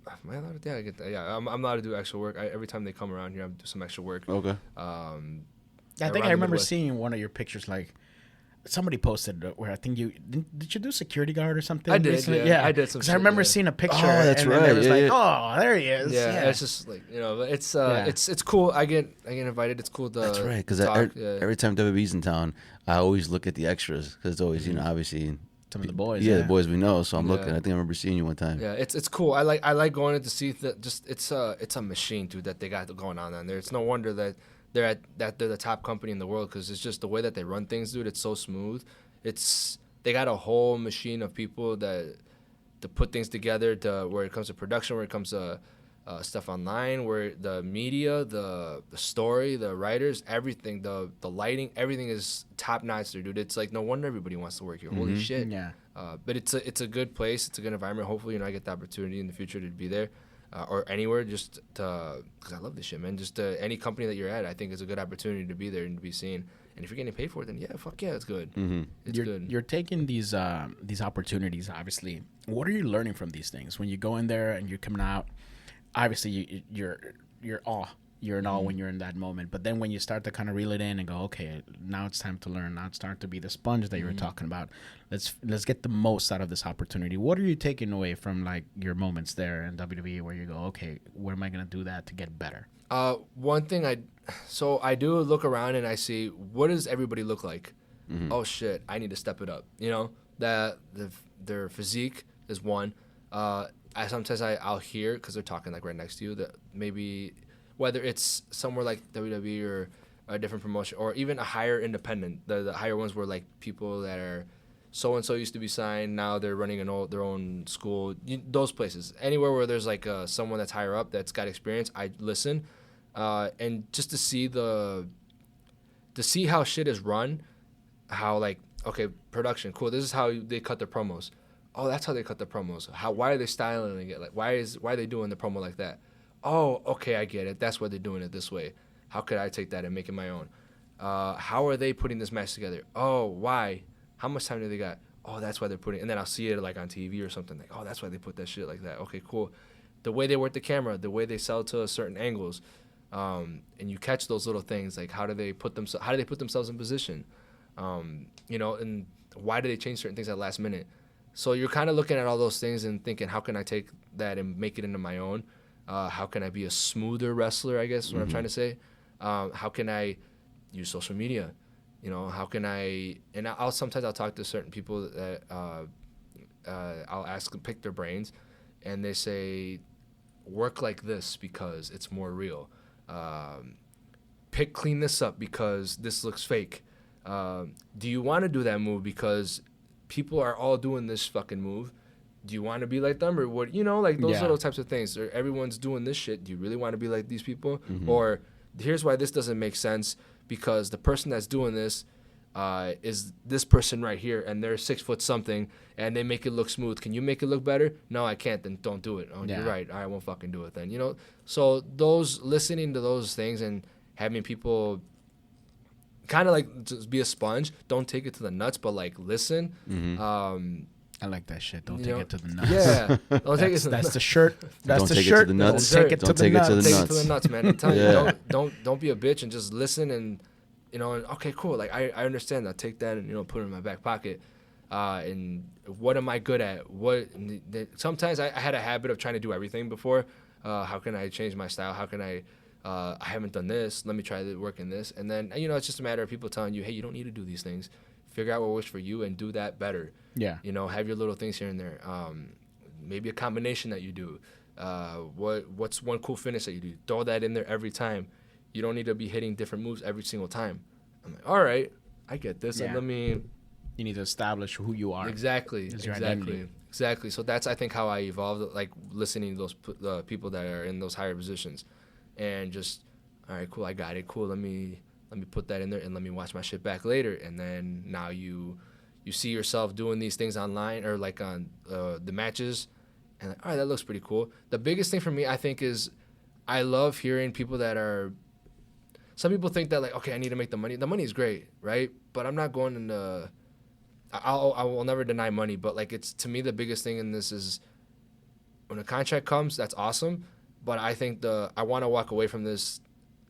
Am I allowed to? Yeah, I get that. Yeah, I'm allowed to do extra work. Every time they come around here, I do some extra work. Okay. I think I remember seeing one of your pictures, like somebody posted where I think did you do security guard or something? I did. Yeah, I did some. Because I remember seeing a picture. Oh, that's right. It was like, oh, there he is. Yeah, it's just like, it's cool. I get invited. It's cool to. That's right. Because every time WWE's in town, I always look at the extras, because it's always obviously. Some of the boys, the boys we know. So I'm looking. I think I remember seeing you one time. Yeah, it's cool. I like going in to see that. Just it's a machine, dude, that they got going on there. It's no wonder that they're the top company in the world, because it's just the way that they run things, dude. It's so smooth. They got a whole machine of people that put things together, to where it comes to production, where it comes to stuff online, where the media, the story, the writers, everything, the lighting, everything is top notch there, dude. It's like no wonder everybody wants to work here. Holy shit. Yeah. But it's a good place. It's a good environment. Hopefully, I get the opportunity in the future to be there. Or anywhere, just because I love this shit, man. Just any company that you're at, I think is a good opportunity to be there and to be seen. And if you're getting paid for it, then yeah, fuck yeah, it's good. It's good. You're taking these opportunities, obviously. What are you learning from these things when you go in there and you're coming out? Obviously, you're in awe when you're in that moment. But then when you start to kind of reel it in and go, okay, now it's time to learn. Now it's time to be the sponge that you were talking about. Let's get the most out of this opportunity. What are you taking away from like your moments there in WWE where you go, okay, where am I going to do that to get better? One thing I do look around and I see, what does everybody look like? Oh shit, I need to step it up. You know, that their physique is one. Sometimes I'll hear, because they're talking like right next to you, that maybe whether it's somewhere like WWE or a different promotion or even a higher independent, the higher ones where like people that are so-and-so used to be signed, now they're running their own school, those places. Anywhere where there's like someone that's higher up that's got experience, I listen. And just to see how shit is run, how like, okay, production, cool, this is how they cut their promos. Oh, that's how they cut the promos. Why are they styling it? Like, why are they doing the promo like that? Oh, okay, I get it. That's why they're doing it this way. How could I take that and make it my own? How are they putting this match together? Oh, why? How much time do they got? Oh, that's why they're putting. And then I'll see it like on TV or something. Like, oh, that's why they put that shit like that. Okay, cool. The way they work the camera, the way they sell to certain angles, and you catch those little things. Like, how do they put themselves in position? You know, and why do they change certain things at last minute? So you're kind of looking at all those things and thinking, how can I take that and make it into my own? How can I be a smoother wrestler, I guess is what I'm trying to say. How can I use social media? You know, how can I, and sometimes I'll talk to certain people that I'll ask them, pick their brains, and they say, work like this because it's more real. Clean this up because this looks fake. Do you want to do that move because people are all doing this fucking move? Do you want to be like them or what? You know, like those little types of things. Or everyone's doing this shit. Do you really want to be like these people? Or here's why this doesn't make sense, because the person that's doing this is this person right here, and they're 6 foot something, and they make it look smooth. Can you make it look better? No, I can't. Then don't do it. Oh, you're right. I won't fucking do it then. You know. So listening to those things and having people kind of like just be a sponge. Don't take it to the nuts, but like listen. I like that shit. Don't take it to the nuts. Yeah. Don't take it to the nuts. That's the shirt. That's the take shirt. it to the nuts. Don't take it to the nuts. Take it to the nuts, man. I'm telling you, don't be a bitch and just listen and, you know, and okay, cool. Like I understand that. Take that and, you know, put it in my back pocket. And what am I good at? Sometimes I had a habit of trying to do everything before. How can I change my style? How can I haven't done this. Let me try to work in this. And then, you know, it's just a matter of people telling you, hey, you don't need to do these things. Figure out what works for you and do that better. Yeah. You know, have your little things here and there. Maybe a combination that you do. What's one cool finish that you do? Throw that in there every time. You don't need to be hitting different moves every single time. I'm like, all right, I get this. Yeah. And you need to establish who you are. Exactly. Identity. Exactly. So that's, I think, how I evolved, like listening to those people that are in those higher positions. And just, all right, cool, I got it. Cool, let me put that in there and let me watch my shit back later. And then now you see yourself doing these things online or like on the matches, and like, all right, that looks pretty cool. The biggest thing for me, I think, is I love hearing people that are. Some people think that like, okay, I need to make the money. The money is great, right? But I'm not going into. I will never deny money, but like it's, to me, the biggest thing in this is when a contract comes, that's awesome. But I think I want to walk away from this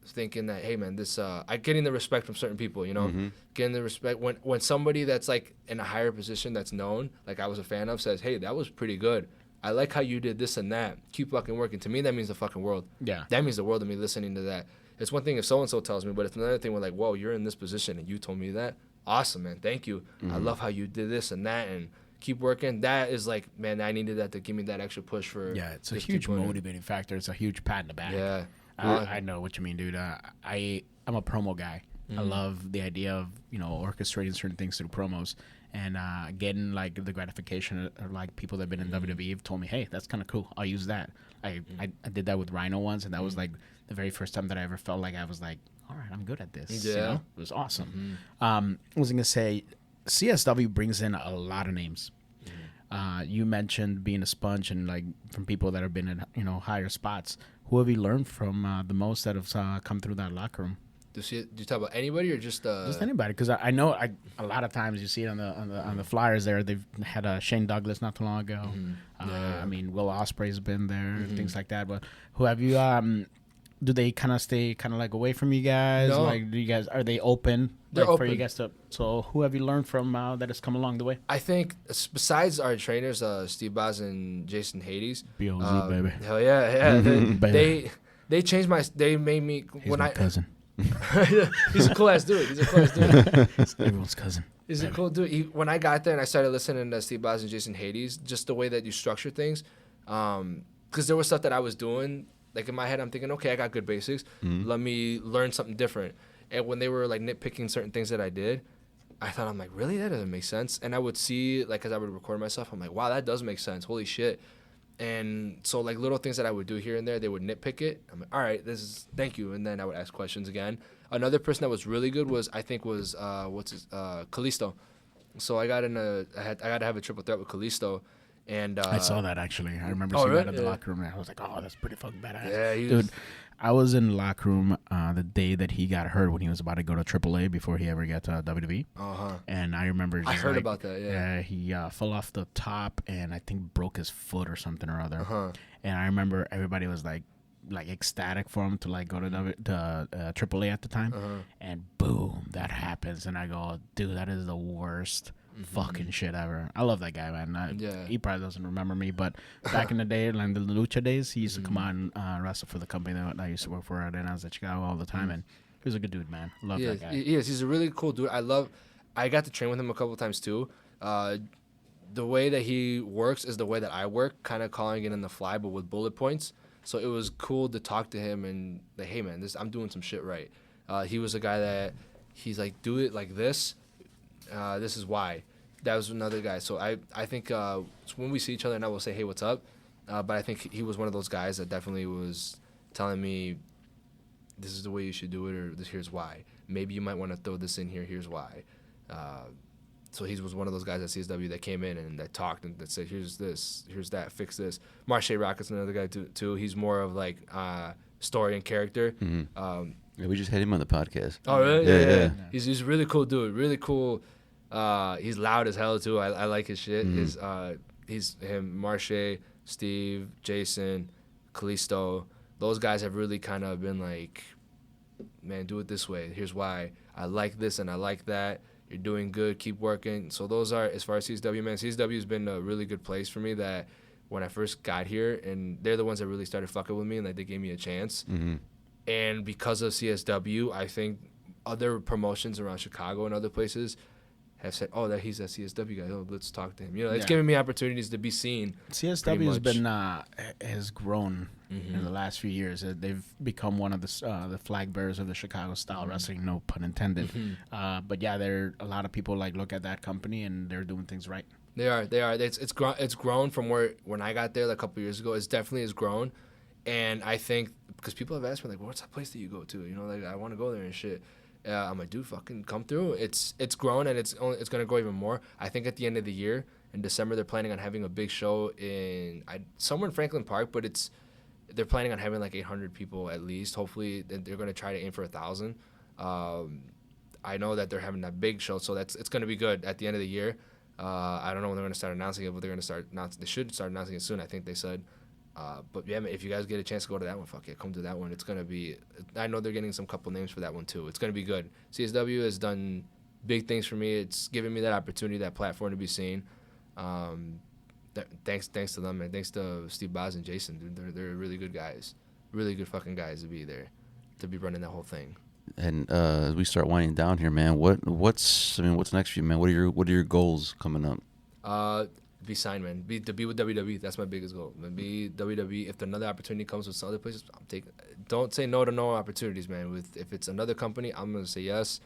thinking that, hey man, this I'm getting the respect from certain people, you know, getting the respect when somebody that's like in a higher position that's known, like I was a fan of, says, hey, that was pretty good. I like how you did this and that. Keep fucking working. To me, that means the fucking world. Yeah. That means the world to me listening to that. It's one thing if so-and-so tells me, but it's another thing when like, whoa, you're in this position and you told me that. Awesome, man. Thank you. I love how you did this and that and keep working. That is like, man, I needed that to give me that extra push for. Yeah, it's a huge motivating factor. It's a huge pat in the back. Yeah. I know what you mean, dude. I'm a promo guy. I love the idea of, orchestrating certain things through promos and getting like the gratification of like people that have been in WWE have told me, hey, that's kind of cool. I'll use that. I did that with Rhino once, and that was like the very first time that I ever felt like I was like, all right, I'm good at this. Yeah. It was awesome. I was going to say, CSW brings in a lot of names. You mentioned being a sponge and like from people that have been in, higher spots. Who have you learned from the most that have come through that locker room? Do you talk about anybody or just anybody? Because I know a lot of times you see it on the flyers there. They've had Shane Douglas not too long ago. I mean, Will Ospreay's been there, things like that. But who have you? Do they kind of stay like away from you guys? No. Like, are they open? They're open for you guys to. So who have you learned from that has come along the way? I think besides our trainers, Steve Boz and Jason Hades. BOZ, baby. Hell yeah. They changed they made me He's my cousin. He's a cool ass dude. Everyone's cousin. He's a cool dude. When I got there and I started listening to Steve Boz and Jason Hades, just the way that you structure things, because there was stuff that I was doing, like in my head, I'm thinking, okay, I got good basics. Let me learn something different. And when they were like nitpicking certain things that I did, I thought, I'm like, really? That doesn't make sense. And I would see, like, as I would record myself, I'm like, wow, that does make sense. Holy shit. And so, like, little things that I would do here and there, they would nitpick it. I'm like, all right, thank you. And then I would ask questions again. Another person that was really good was Kalisto. So I got to have a triple threat with Kalisto. And I saw that, actually. I remember seeing that in the locker room. And I was like, oh, that's pretty fucking badass. Yeah, dude. I was in the locker room the day that he got hurt when he was about to go to AAA before he ever got to WWE. And I remember I heard about that, yeah. He fell off the top and I think broke his foot or something or other. And I remember everybody was like ecstatic for him to like go to AAA at the time. And boom, that happens. And I go, dude, that is the worst fucking shit ever. I love that guy, man. He probably doesn't remember me, but back in the day, like the Lucha days, he used to come on and wrestle for the company that I used to work for, and I was at Chicago all the time, and he was a good dude, man. Love that guy. He is. He's a really cool dude. I got to train with him a couple of times too. The way that he works is the way that I work, kind of calling it in the fly, but with bullet points. So it was cool to talk to him and like, hey man, I'm doing some shit right. He was a guy that he's like, do it like this. This is why. That was another guy. So I think when we see each other, and I will say, hey, what's up? But I think he was one of those guys that definitely was telling me, this is the way you should do it, or here's why. Maybe you might want to throw this in here. Here's why. So he was one of those guys at CSW that came in and that talked and that said, here's this, here's that, fix this. Marche Rocket's another guy too. He's more of like story and character. Yeah, we just had him on the podcast. Oh, really? Yeah. He's a really cool dude. Really cool. He's loud as hell too. I like his shit. He's him, Marche, Steve, Jason, Kalisto. Those guys have really kind of been like, man, do it this way. Here's why. I like this and I like that. You're doing good. Keep working. So those are, as far as CSW, man, CSW has been a really good place for me that when I first got here, and they're the ones that really started fucking with me and like they gave me a chance. And because of CSW, I think other promotions around Chicago and other places have said, oh, that he's a CSW guy. Oh, let's talk to him. You know, it's giving me opportunities to be seen. CSW has grown in the last few years. They've become one of the flag bearers of the Chicago style wrestling, no pun intended. But yeah, there a lot of people like look at that company and they're doing things right. They are. It's grown from when I got there like a couple years ago. It definitely has grown, and I think because people have asked me like, well, what's that place that you go to? You know, like I want to go there and shit. I'm like, dude, fucking come through. It's grown and it's gonna grow even more. I think at the end of the year in December they're planning on having a big show somewhere in Franklin Park, but they're planning on having like 800 people at least. Hopefully they're gonna try to aim for 1,000. I know that they're having that big show, so it's gonna be good at the end of the year. I don't know when they're gonna start announcing it, but they should start announcing it soon. I think they said. But yeah, if you guys get a chance to go to that one, fuck yeah, come to that one. It's gonna be. I know they're getting some couple names for that one too. It's gonna be good. CSW has done big things for me. It's given me that opportunity, that platform to be seen. Thanks to them, and thanks to Steve Boz and Jason. Dude, they're really good guys, really good fucking guys to be there, to be running that whole thing. And as we start winding down here, man, what's next for you, man? What are your goals coming up? be signed, man. To be with WWE. That's my biggest goal. Man, be WWE. If another opportunity comes with some other places, I'm taking. Don't say no to no opportunities, man. If it's another company, I'm gonna say yes.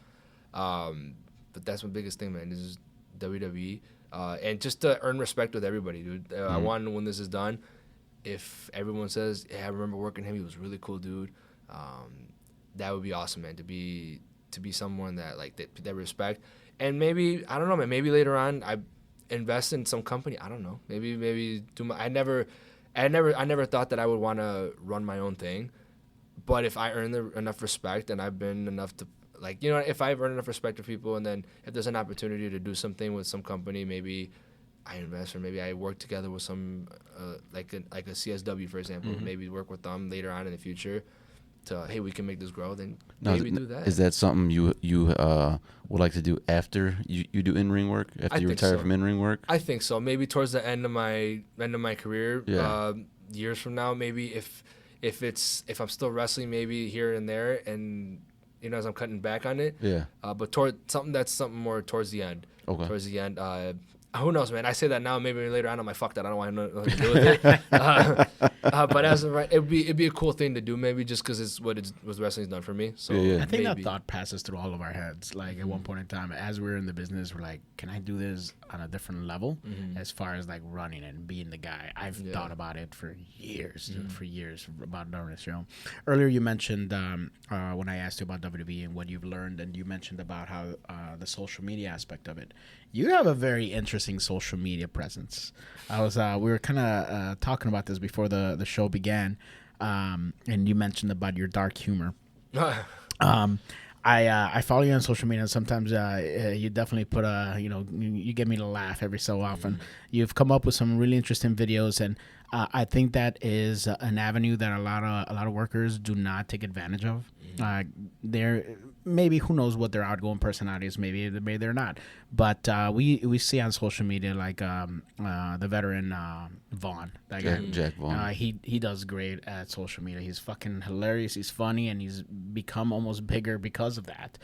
But that's my biggest thing, man. This is WWE, and just to earn respect with everybody, dude. I want when this is done, if everyone says, "Yeah, I remember working him. He was a really cool dude," that would be awesome, man. To be someone that like that respect, and maybe I don't know, man. Maybe later on, I invest in some company. I don't know. Maybe do my. I never thought that I would want to run my own thing, but if I earn enough respect and I've been enough to. Like, you know, if I've earned enough respect for people, and then if there's an opportunity to do something with some company, maybe I invest, or maybe I work together with some, like a CSW, for example, maybe work with them later on in the future to, hey, we can make this grow, then maybe do that. Is that something you would like to do after you do in-ring work, after you retire from in-ring work? I think so. Maybe towards the end of my career, years from now, maybe if I'm still wrestling, maybe here and there, and you know, as I'm cutting back on it. Yeah. But something more towards the end. Okay. Towards the end. Who knows, man? I say that now. Maybe later on I'm like, fuck that. I don't want nothing to do with it. But as of right, it'd be a cool thing to do. Maybe just because it's what wrestling's done for me. So I think that thought passes through all of our heads. Like at one point in time, as we're in the business, we're like, can I do this on a different level? As far as like running and being the guy, I've thought about it for years, about doing this show. Earlier, you mentioned when I asked you about WWE and what you've learned, and you mentioned about how the social media aspect of it. You have a very interesting social media presence. We were kind of talking about this before the show began, and you mentioned about your dark humor. I follow you on social media, and sometimes you definitely put you get me to laugh every so often. You've come up with some really interesting videos, and I think that is an avenue that a lot of workers do not take advantage of. They're maybe, who knows what their outgoing personality is. Maybe they're not. But we see on social media like the veteran Vaughn. Jack Vaughn. He does great at social media. He's fucking hilarious. He's funny, and he's become almost bigger because of that.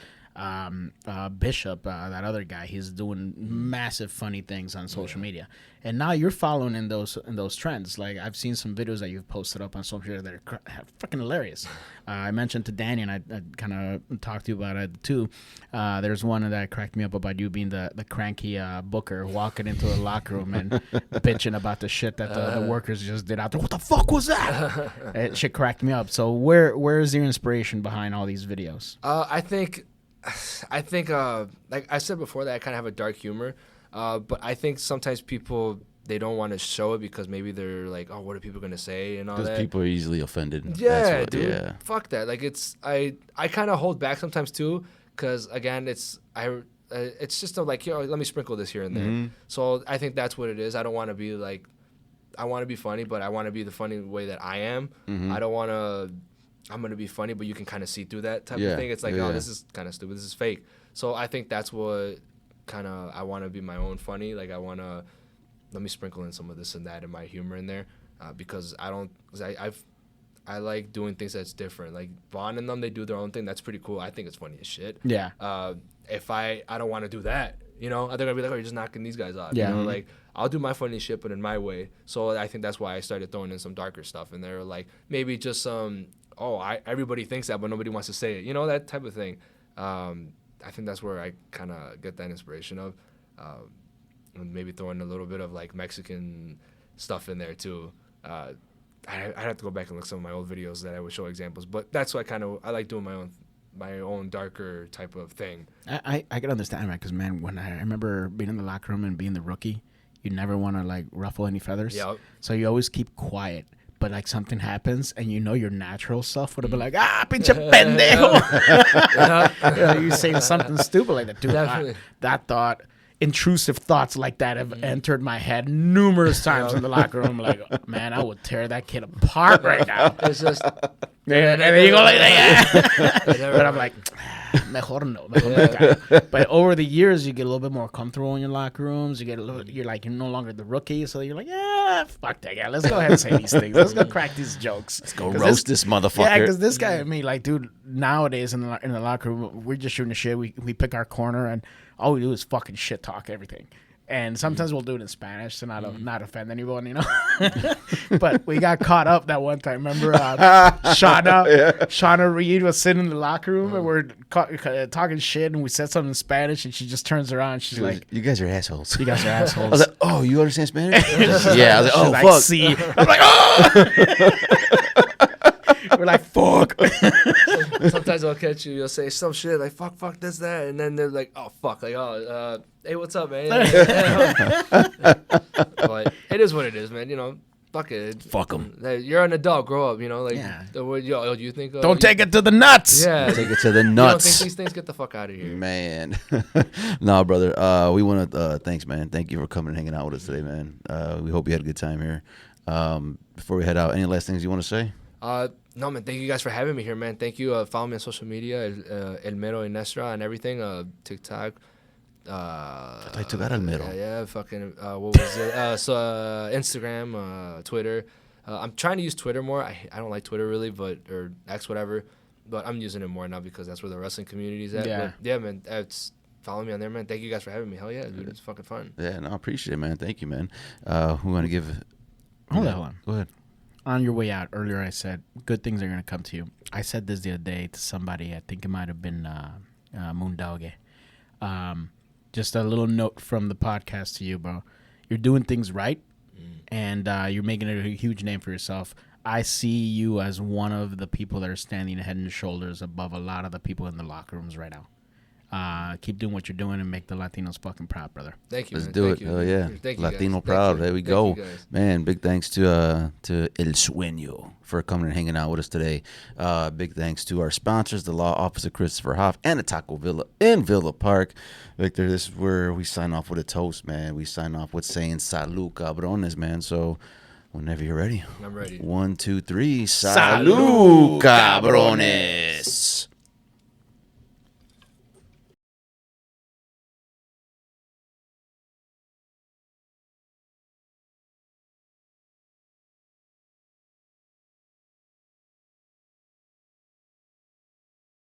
Bishop, that other guy, he's doing massive funny things on social media, and now you're following in those trends. Like, I've seen some videos that you've posted up on social media that are fucking hilarious. I mentioned to Danny, and I kind of talked to you about it too. There's one that cracked me up about you being the cranky booker walking into the locker room and bitching about the shit that the workers just did out there. What the fuck was that? It shit cracked me up. So where is your inspiration behind all these videos? I think, like I said before, that I kind of have a dark humor, but I think sometimes people, they don't want to show it because maybe they're like, oh, what are people going to say and all that. Because people are easily offended. Yeah, dude. Fuck that. Like, I kind of hold back sometimes too, because again, it's just like, let me sprinkle this here and there. So I think that's what it is. I don't want to be like, I want to be funny, but I want to be the funny way that I am. I don't want to. I'm going to be funny, but you can kind of see through that type of thing. It's like, this is kind of stupid. This is fake. So I think that's what kind of, I want to be my own funny. Like, I want to, let me sprinkle in some of this and that and my humor in there, because I like doing things that's different. Like, Vaughn and them, they do their own thing. That's pretty cool. I think it's funny as shit. Yeah. If I don't want to do that, they're going to be like, oh, you're just knocking these guys off. Yeah. Like, I'll do my funny shit, but in my way. So I think that's why I started throwing in some darker stuff. And they're like, maybe just some, everybody thinks that, but nobody wants to say it. That type of thing. I think that's where I kind of get that inspiration of. And maybe throwing a little bit of, like, Mexican stuff in there, too. I'd have to go back and look at some of my old videos that I would show examples. But that's why I like doing my own darker type of thing. I can understand that, because, man, when I remember being in the locker room and being the rookie, you never want to, like, ruffle any feathers. Yep. So you always keep quiet. But, like, something happens, and your natural self would have been like, pinche pendejo. You're saying something stupid like that. Dude, that thought, intrusive thoughts like that have entered my head numerous times in the locker room. Like, man, I would tear that kid apart right now. It's just... and then you go like that. But I'm like, mejor no. But over the years, you get a little bit more comfortable in your locker rooms. You're no longer the rookie, so you're like, fuck that guy. Let's go ahead and say these things. Let's go crack these jokes. Let's go roast this motherfucker. Yeah, because this guy, like, dude, nowadays in the locker room, we're just shooting the shit. We pick our corner, and all we do is fucking shit talk everything. And sometimes we'll do it in Spanish to not offend anyone, you know. But we got caught up that one time. Remember, Shauna Reed was sitting in the locker room and we're talking shit, and we said something in Spanish, and she just turns around. And she's like, "You guys are assholes." You guys are assholes. I was like, "Oh, you understand Spanish?" Yeah. I was like, "Oh, like, fuck." See. I'm like, "Oh." We're like, "Fuck." Sometimes I'll catch you. You'll say some shit like fuck this that, and then they're like, "Oh fuck," like, "Oh, hey, what's up, man?" But it is what it is, man. You know, fuck it. Fuck them. You're an adult. Grow up. You know, like, Yeah. You think? Don't take it to the nuts. Yeah, take it to the You don't nuts. think these things? Get the fuck out of here, Man. No, brother. We want to thanks, man. Thank you for coming and hanging out with us today, man. We hope you had a good time here. Before we head out, any last things you want to say? No, man. Thank you guys for having me here, man. Thank you. Follow me on social media, El Mero Iniestra and everything. TikTok. I took out El Mero. Yeah. Fucking. What was it? Instagram, Twitter. I'm trying to use Twitter more. I don't like Twitter really, or X, whatever. But I'm using it more now because that's where the wrestling community is at. Yeah. But yeah, man. Follow me on there, man. Thank you guys for having me. Hell yeah, dude. It's fucking fun. Yeah, no, I appreciate it, man. Thank you, man. We want to give. Hold on. Go ahead. On your way out, earlier I said, good things are going to come to you. I said this the other day to somebody. I think it might have been Moondauge. Just a little note from the podcast to you, bro. You're doing things right, and you're making it a huge name for yourself. I see you as one of the people that are standing head and shoulders above a lot of the people in the locker rooms right now. Keep doing what you're doing and make the Latinos fucking proud, brother. Thank you. Let's man. do Thank it. You. Oh yeah, Thank you, Latino guys. proud. Thank There we you. go, Thank you, guys. man. Big thanks to El Sueno for coming and hanging out with us today. Big thanks to our sponsors, the Law Office of Christopher Hoff and the Taco Villa in Villa Park. Victor, this is where we sign off with a toast, man. We sign off with saying "Salud, cabrones," man. So whenever you're ready, I'm ready. 1, 2, 3. Salud, cabrones.